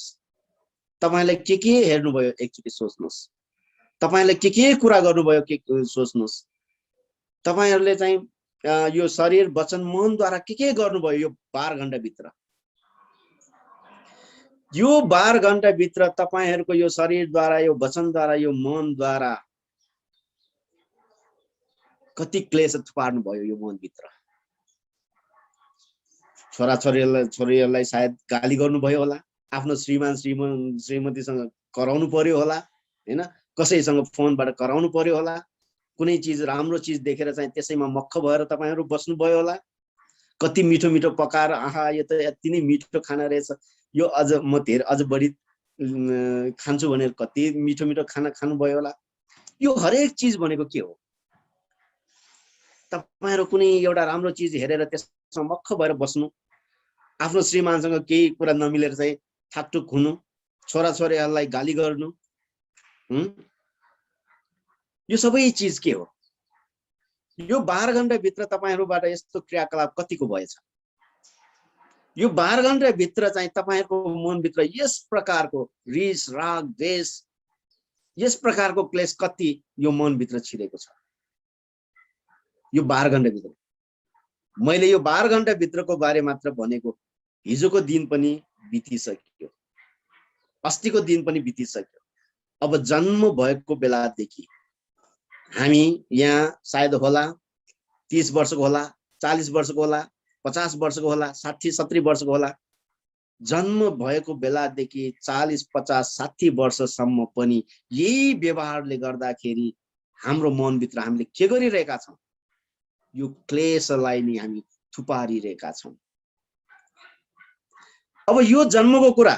तपाईहरुले के हेर्नुभयो एकचोटी सोच्नुस्। तपाईहरुले के कुरा गर्नुभयो के सोच्नुस्। तपाईहरुले चाहिँ यो शरीर वचन मनद्वारा के गर्नुभयो यो 12 घण्टा भित्र। यो 12 घण्टा भित्र तपाईहरुको यो शरीरद्वारा, यो वचनद्वारा, यो मनद्वारा कति क्लेश थुपार्नु भयो यो मनभित्र। छोराछोरीहरूलाई सायद गाली गर्नुभयो होला, आफ्नो श्रीमतीसँग कराउनु पर्यो होला हैन, कसैसँग फोनबाट कराउनु पर्यो होला, कुनै चीज राम्रो चीज देखेर चाहिँ त्यसैमा मक्ख भएर तपाईहरु बस्नु भयो होला। कति मिठो मिठो पकाएर आहा यो त यति नै मिठो खाना रहेछ, यो अझ म धेरै अझ बढी खान्छु भनेर कति मिठो मिठो खाना खानु भयो होला। यो हरेक चीज भनेको के हो? तपाईहरु कुनै एउटा राम्रो चीज हेरेर त्यसमा मक्ख भएर बस्नु, आफ्नो श्रीमानसँग केही कुरा नमिलेर चाहिँ थाकटुक हुनु, छोराछोरीहरूलाई गाली गर्नु, यो सबै चीज के हो? यो 12 घण्टा भित्र तपाईहरुबाट यस्तो क्रियाकलाप कतिको भएछ? यो 12 घण्टा भित्र चाहिँ तपाईहरुको मनभित्र यस प्रकारको रिस राग द्वेष, यस प्रकारको क्लेश कति यो मनभित्र छिरेको छ? यो 12 घण्टा भित्र। मैले यो 12 घण्टा भित्रको बारे मात्र भनेको। हिजोको दिन पनि बितिसक्यो, अस्तिको दिन पनि बितिसक्यो। अब जन्म भएको बेलादेखि हामी यहाँ सायद होला 30 वर्षको होला, 40 वर्षको होला, 50 वर्षको होला, 60 70 वर्षको होला। जन्म भएको बेलादेखि 40 50 60 वर्षसम्म पनि यही व्यवहारले गर्दाखेरि हाम्रो मनभित्र हामीले के गरिरहेका छौँ? यो क्लेशलाई नि हामी थुपारिरहेका छौँ। अब यो जन्मको कुरा,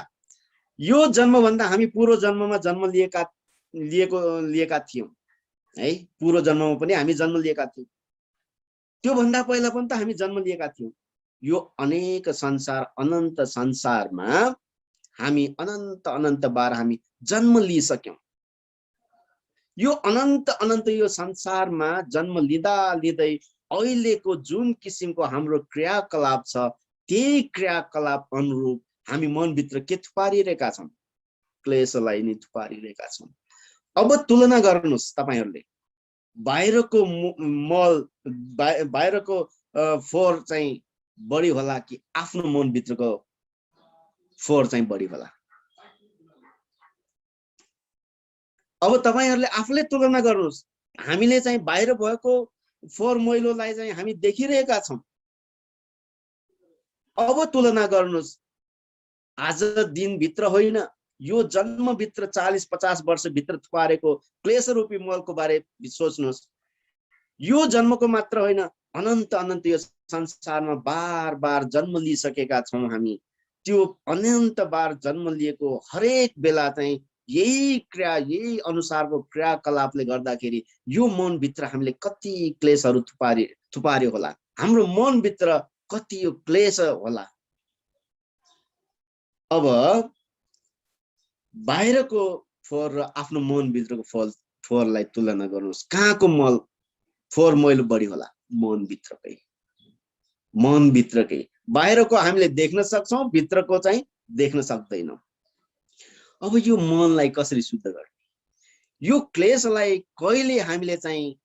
यो जन्मभन्दा हामी पूर्व जन्ममा जन्म लिएका थियौँ है। पूर्व जन्ममा पनि हामी जन्म लिएका थियौँ, त्योभन्दा पहिला पनि त हामी जन्म लिएका थियौँ। यो अनेक संसार, अनन्त संसारमा हामी अनन्त बार हामी जन्म लिइसक्यौँ। यो अनन्त यो संसारमा जन्म लिँदा लिँदै अहिलेको जुन किसिमको हाम्रो क्रियाकलाप छ, त्यही क्रियाकलाप अनुरूप हामी मनभित्र के थुपारिरहेका छौँ? क्लेशलाई नि थुपारिरहेका छौँ। अब तुलना गर्नुहोस् तपाईहरुले, बाहिरको मल, बाहिरको फोहोर चाहिँ बढी होला कि आफ्नो मनभित्रको फोहोर चाहिँ बढी होला? अब तपाईहरुले आफूले तुलना गर्नुहोस्। हामीले चाहिँ बाहिर भएको फोहोर मैलोलाई चाहिँ हामी देखिरहेका छौँ। अब तुलना गर्नुहोस्, आज दिनभित्र होइन, यो जन्मभित्र 40-50 वर्षभित्र थुपारेको क्लेश रूपी मलको बारे सोच्नुहोस्। यो जन्मको मात्र होइन, अनन्त यो संसारमा बार बार जन्म लिइसकेका छौँ हामी। त्यो अनन्त बार जन्म लिएको हरेक बेला चाहिँ यही क्रिया, यही अनुसारको क्रियाकलापले गर्दाखेरि यो मनभित्र हामीले कति क्लेशहरू थुपार्यो होला? हाम्रो मनभित्र कति यो क्लेश होला? अब बाहिरको फोहोर र आफ्नो मनभित्रको फोहोरलाई तुलना गर्नुहोस्। कहाँको मल फोहोर मैलो बढी होला? मनभित्रकै। बाहिरको हामीले देख्न सक्छौँ, भित्रको चाहिँ देख्न सक्दैनौँ। अब यो मनलाई कसरी शुद्ध गर्ने? यो क्लेशलाई कहिले हामीले चाहिँ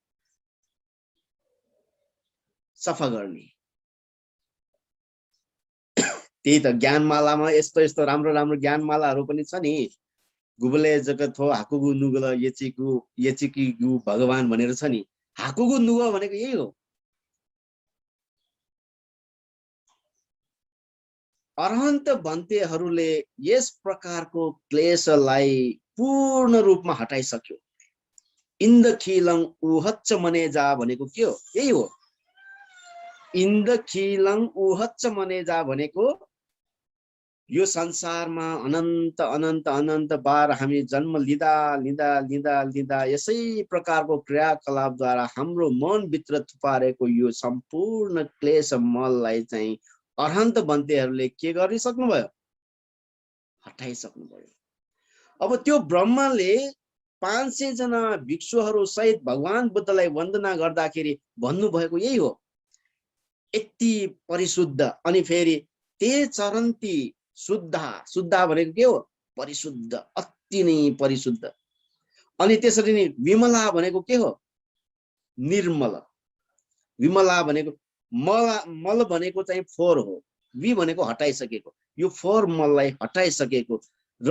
सफा गर्ने? त्यही त ज्ञानमालामा यस्तो राम्रो ज्ञानमालाहरू पनि छ नि। गुबले जगत हो हाकुगु नुगल यचिकु भगवान भनेर छ नि। हाकुगु नुग भनेको यही हो। अरहन्त भन्तेहरूले यस प्रकारको क्लेशलाई पूर्ण रूपमा हटाइसक्यो। इन्दखिलं उहच्च मनेजा भनेको के हो? यही हो। इन्दखिलं उहच्च मनेजा भनेको यो संसारमा अनन्त बार हामी जन्म लिँदा यसै प्रकारको क्रियाकलापद्वारा हाम्रो मनभित्र थुपारेको यो सम्पूर्ण क्लेश मललाई चाहिँ अरहन्त भन्तेहरूले के गरिसक्नुभयो? हटाइसक्नुभयो। अब त्यो ब्रह्माले 500 जना भिक्षुहरू सहित भगवान बुद्धलाई वन्दना गर्दाखेरि भन्नुभएको यही हो, यति परिशुद्ध। अनि फेरि ते चरन्ती शुद्ध भनेको के हो? परिशुद्ध, अति नै परिशुद्ध। अनि त्यसरी नै विमला भनेको के हो? निर्मल। विमला भनेको मल भनेको चाहिँ फोहोर हो, वि भनेको हटाइसकेको। यो फोहोर मललाई हटाइसकेको। र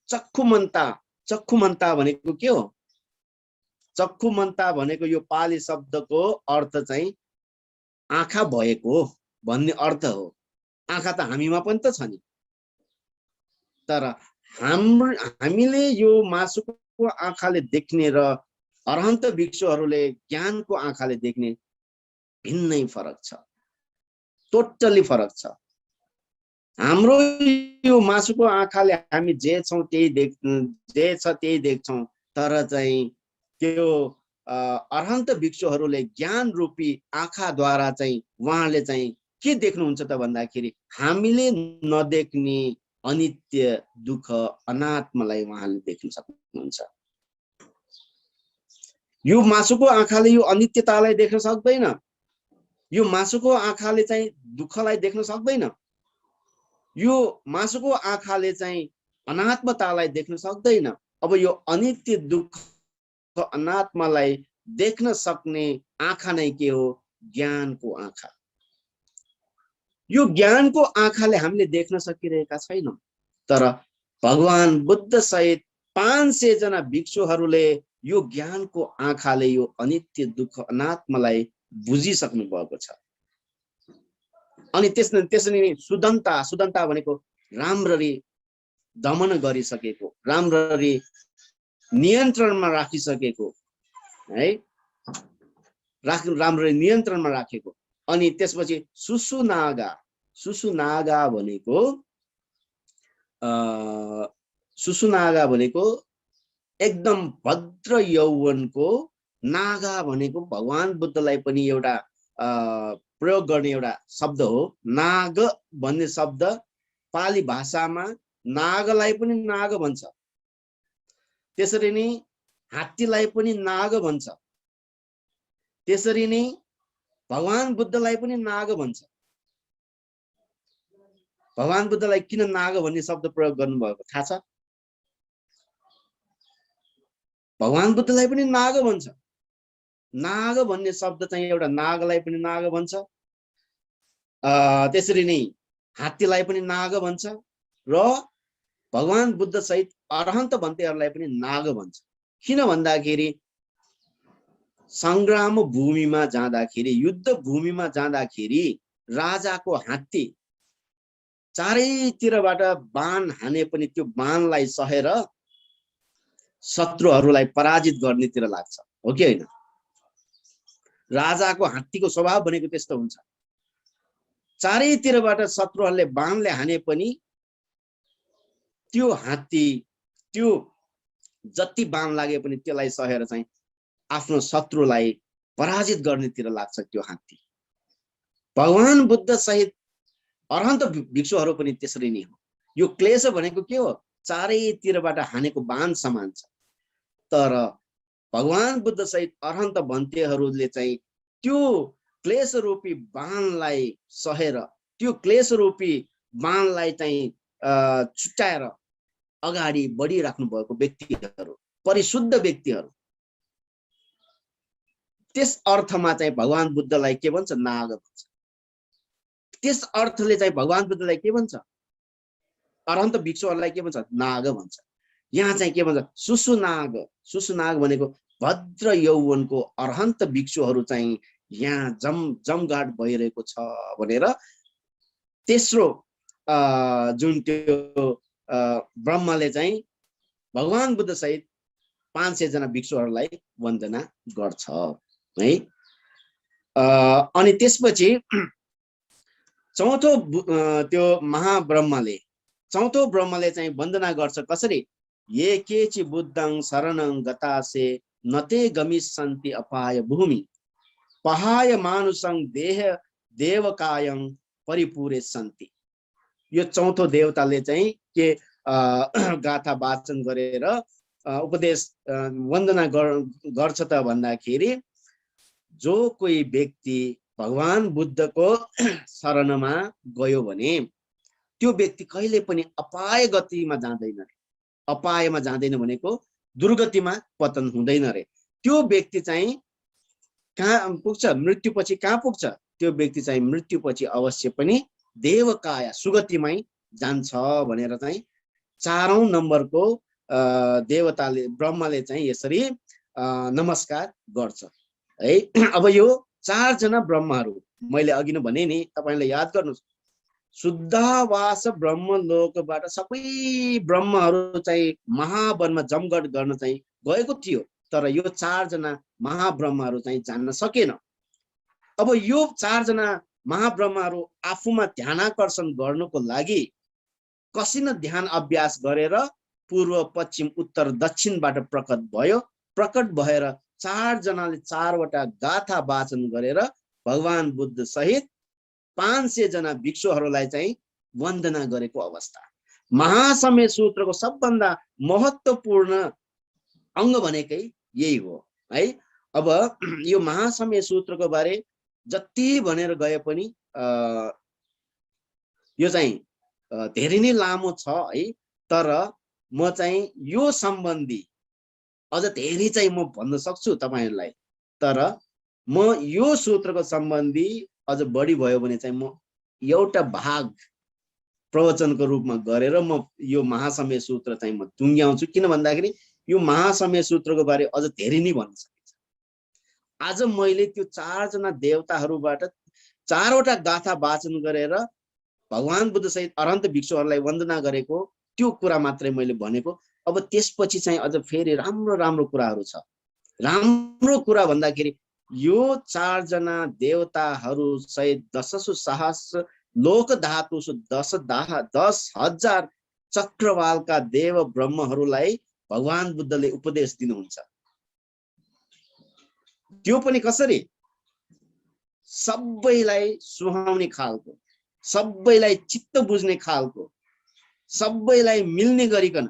चक्षुमन्ता भनेको के हो? चक्षुमन्ता भनेको यो पाली शब्दको अर्थ चाहिँ आँखा भएको भन्ने अर्थ हो। आँखा त हामीमा पनि त छ नि, तर हामीले यो मासुको आँखाले देख्ने र अरहन्त भिक्षुहरूले ज्ञानको आँखाले देख्ने भिन्नै फरक छ, टोटली फरक छ। हाम्रो यो मासुको आँखाले हामी जे छ त्यही देख्छौँ, तर चाहिँ त्यो अरहन्त भिक्षुहरूले ज्ञान रूपी आँखाद्वारा चाहिँ उहाँले चाहिँ के देख्नुहुन्छ त भन्दाखेरि हामीले नदेख्ने अनित्य दुःख अनात्मलाई उहाँले देख्न सक्नुहुन्छ। यो मासुको आँखाले यो अनित्यतालाई देख्न सक्दैन, यो मासुको आँखाले चाहिँ दुःखलाई देख्न सक्दैन, यो मासुको आँखाले चाहिँ अनात्मतालाई देख्न सक्दैन। अब यो अनित्य दुःख अनात्मालाई देख्न सक्ने आँखा नै के हो? ज्ञानको आँखा। यो ज्ञानको आँखाले हामीले देख्न सकिरहेका छैनौँ, तर भगवान बुद्ध सहित 500 जना भिक्षुहरूले यो ज्ञानको आँखाले यो अनित्य दुःख अनात्मालाई बुझिसक्नु भएको छ। अनि त्यसरी नै सुदन्ता भनेको राम्ररी दमन गरिसकेको, राम्ररी नियन्त्रणमा राखिसकेको, है, राम्ररी नियन्त्रणमा राखेको। अनि त्यसपछि सुसुनागा भनेको एकदम भद्र यौवनको, नागा भनेको भगवान बुद्धलाई पनि एउटा प्रयोग गर्ने एउटा शब्द हो। नाग भन्ने शब्द पाली भाषामा नागलाई पनि नाग भन्छ, त्यसरी नै हात्तीलाई पनि नाग भन्छ, त्यसरी नै भगवान बुद्धलाई पनि नाग भन्छ। भगवान बुद्धलाई किन नाग भन्ने शब्द प्रयोग गर्नुभएको थाहा छ? भगवान बुद्धलाई पनि नाग भन्छ। नाग भन्ने शब्द चाहिँ एउटा नागलाई पनि नाग भन्छ, त्यसरी नै हात्तीलाई पनि नाग भन्छ र भगवान बुद्ध सहित अरहन्त भन्तेहरूलाई पनि नाग भन्छ। किन भन्दाखेरि संग्राम भूमिमा जाँदाखेरि, युद्ध भूमिमा जाँदाखेरि राजाको हात्ती चारैतिरबाट बाण हाने पनि त्यो बाणलाई सहेर शत्रुहरूलाई पराजित गर्नेतिर लाग्छ, हो कि होइन? राजाको हात्तीको स्वभाव भनेको त्यस्तो हुन्छ। चारैतिरबाट शत्रुहरूले बाणले हाने पनि त्यो हात्ती, त्यो जति बाण लागे पनि त्यसलाई सहेर चाहिँ आफ्नो शत्रुलाई पराजित गर्नेतिर लाग्छ त्यो हात्ती। भगवान बुद्ध सहित अरहन्त भिक्षुहरू पनि त्यसरी नै हो। यो क्लेश भनेको के हो? चारैतिरबाट हानेको बाण समान छ। तर भगवान बुद्ध सहित अरहन्त भन्तेहरूले चाहिँ त्यो क्लेश रूपी बाणलाई सहेर, त्यो क्लेश रूपी बाणलाई चाहिँ छुट्याएर अगाडि बढिराख्नु भएको व्यक्तिहरू, परिशुद्ध व्यक्तिहरू। त्यस अर्थमा चाहिँ भगवान बुद्धलाई के भन्छ? नाग भन्छ। त्यस अर्थले चाहिँ भगवान बुद्धलाई के भन्छ? अरहन्त भिक्षुहरूलाई के भन्छ? नाग भन्छ। यहाँ चाहिँ के भन्छ? सुसुनाग भनेको भद्र यौवनको अरहन्त भिक्षुहरू चाहिँ यहाँ जमघाट भइरहेको छ भनेर तेस्रो जुन त्यो ब्रह्मले चाहिँ भगवान बुद्ध सहित 500 जना भिक्षुहरूलाई वन्दना गर्छ है। अनि त्यसपछि चौथो ब्रह्मले चाहिँ वन्दना गर्छ कसरी? ये केचि बुद्धं शरणं गतासे नते गमिष्यन्ति अपाय भूमि पहाय मानुषं देवकायं परिपूरेष्यन्ति। यो चौथो देवताले चाहिँ के गाथा वाचन गरेर उपदेश वन्दना गर्छ त भन्दाखेरि, जो कोही व्यक्ति भगवान बुद्धको शरणमा गयो भने त्यो व्यक्ति कहिले पनि अपाय गतिमा जाँदैन रे। अपायमा जाँदैन भनेको दुर्गतिमा पतन हुँदैन रे। त्यो व्यक्ति चाहिँ कहाँ पुग्छ? मृत्युपछि कहाँ पुग्छ? त्यो व्यक्ति चाहिँ मृत्युपछि अवश्य पनि देवकाया सुगतिमै जान्छ भनेर चाहिँ 4औं नम्बरको देवताले ब्रह्मले चाहिँ यसरी नमस्कार गर्छ है। अब यो 4 जना ब्रह्महरू मैले अघि नै भने नि, तपाईले याद गर्नुस्। शुद्धवास ब्रह्मलोकबाट सबै ब्रह्महरू चाहिँ महावनमा जमघट गर्न चाहिँ गएको थियो, तर यो 4 जना महाब्रह्महरू चाहिँ जान्न सकेन। अब यो 4 जना महाब्रह्महरू आफूमा ध्यानाकर्षण गर्नको लागि कसिन ध्यान अभ्यास गरेर पूर्व पश्चिम उत्तर दक्षिणबाट प्रकट भयो। प्रकट भएर 4 जनाले 4 वटा गाथा वाचन गरेर भगवान बुद्ध सहित 500 जना भिक्षुहरूलाई चाहिँ वन्दना गरेको अवस्था। महासम्य सूत्रको सबभन्दा महत्त्वपूर्ण अंग भनेकै यही हो है। अब यो महासम्य सूत्रको बारे जति भनेर गए पनि यो चाहिँ धेरै नै लामो छ है। तर म चाहिँ यो सम्बन्धी अझ धेरै चाहिँ म भन्न सक्छु तपाईहरुलाई। तर म यो सूत्रको सम्बन्धी अझ बढी भयो भने चाहिँ म एउटा भाग प्रवचनको रूपमा गरेर म यो महासम्य सूत्र चाहिँ म टुङ्ग्याउँछु। किन भन्दाखेरि यो महासम्य सूत्रको बारे अझ धेरै नै भन्न सकिन्छ। आज मैले त्यो 4 जना देवताहरूबाट 4 वटा गाथा वाचन गरेर भगवान बुद्ध सहित अरहन्त भिक्षुहरूलाई वन्दना गरेको त्यो कुरा मात्रै मैले भनेको। अब त्यसपछि चाहिँ अझ फेरि राम्रो राम्रो कुराहरू छ राम्रो कुरा भन्दाखेरि यो 4 जना देवताहरू सहित 10 सहस्र लोक धातु 10,000 चक्रवालका देव ब्रह्महरूलाई भगवान बुद्धले उपदेश दिनुहुन्छ। त्यो पनि कसरी? सबैलाई सुहाउने खालको, सबैलाई चित्त बुझ्ने खालको, सबैलाई मिल्ने गरिकन,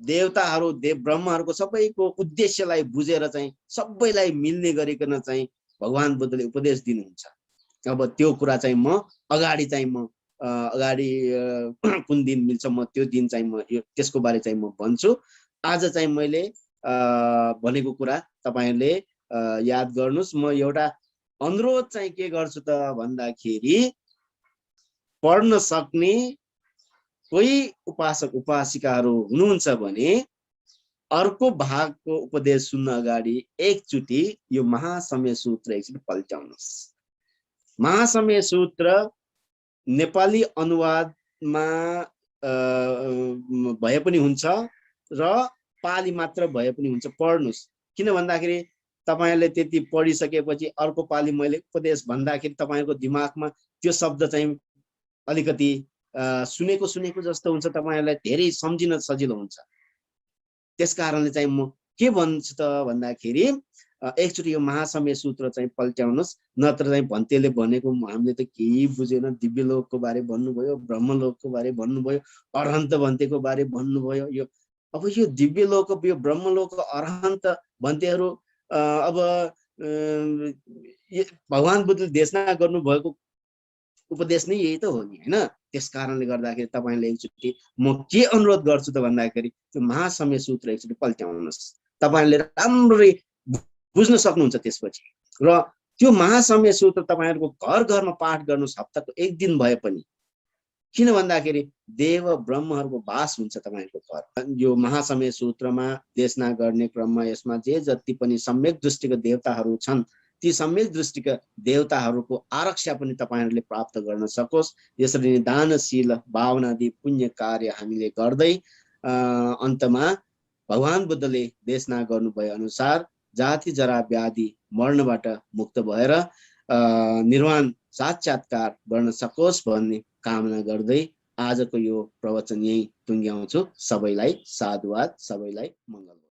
देवताहरू देव ब्रह्महरूको सबैको उद्देश्यलाई बुझेर चाहिँ सबैलाई मिल्ने गरिकन चाहिँ भगवान बुद्धले उपदेश दिनुहुन्छ। अब त्यो कुरा चाहिँ म अगाडि कुन दिन मिल्छ म त्यो दिन चाहिँ म त्यसको बारे चाहिँ म भन्छु। आज चाहिँ मैले भनेको कुरा तपाईहरुले याद गर्नुस्। म एउटा अनुरोध चाहिँ के गर्छु त भन्दाखेरि पढ्न सक्ने कोही उपासक उपासिकाहरू हुनुहुन्छ भने अर्को भागको उपदेश सुन्न अगाडि एकचोटि यो महासम्य सूत्र एकचोटि पल्टाउनुस्। महासम्य सूत्र नेपाली अनुवादमा भए पनि हुन्छ र पाली मात्र भए पनि हुन्छ, पढ्नुस्। किन भन्दाखेरि तपाईहरुले त्यति पढिसकेपछि अर्को पाली मैले उपदेश भन्दाखेरि तपाईहरुको दिमागमा त्यो शब्द चाहिँ अलिकति सुनेको जस्तो हुन्छ, तपाईहरुलाई धेरै सम्झिन सजिलो हुन्छ। त्यसकारणले चाहिँ म के भन्छु त भन्दाखेरि एकचोटि यो महासम्य सूत्र चाहिँ पल्ट्याउनुस्, नत्र चाहिँ भन्तेले भनेको हामीले त केही बुझेन, दिव्यलोकको बारे भन्नुभयो, ब्रह्मलोकको बारे भन्नुभयो, अरहन्त भन्तेको बारे भन्नुभयो। यो अब यो दिव्यलोक यो ब्रह्मलोक अरहन्त भन्तेहरू अब भगवान बुद्धले देशना गर्नुभएको उपदेश नै यही त हो नि, हैन? त्यसकारणले गर्दाखेरि तपाईहरुले एकचोटि म के अनुरोध गर्छु त भन्दाखेरि त्यो महासम्य सूत्र एकचोटि पल्ट्याउनुस्। तपाईहरुले राम्ररी बुझ्न सक्नुहुन्छ त्यसपछि। र त्यो महासम्य सूत्र तपाईहरुको घर घरमा पाठ गर्नुस्, हप्ताको एक दिन भए पनि। किन भन्दाखेरि देव ब्रह्महरुको वास हुन्छ तपाईहरुको घर। यो महासम्य सूत्रमा देशना गर्ने क्रममा यसमा जे जति पनि सम्यक दृष्टिको देवताहरू छन्, ती सम्यक दृष्टिका देवताहरूको आरक्षा पनि तपाईहरुले प्राप्त गर्न सकोस्। यसरी नै दानशील भावनादि पुण्य कार्य हामीले गर्दै अन्तमा भगवान बुद्धले देशना गर्नुभए अनुसार जाति जरा व्याधि मर्नबाट मुक्त भएर निर्वाण साक्षात्कार गर्न सकोस् भन्ने कामना गर्दै आजको यो प्रवचन यही टुङ्ग्याउँछु। सबैलाई साधुवाद, सबैलाई मङ्गल।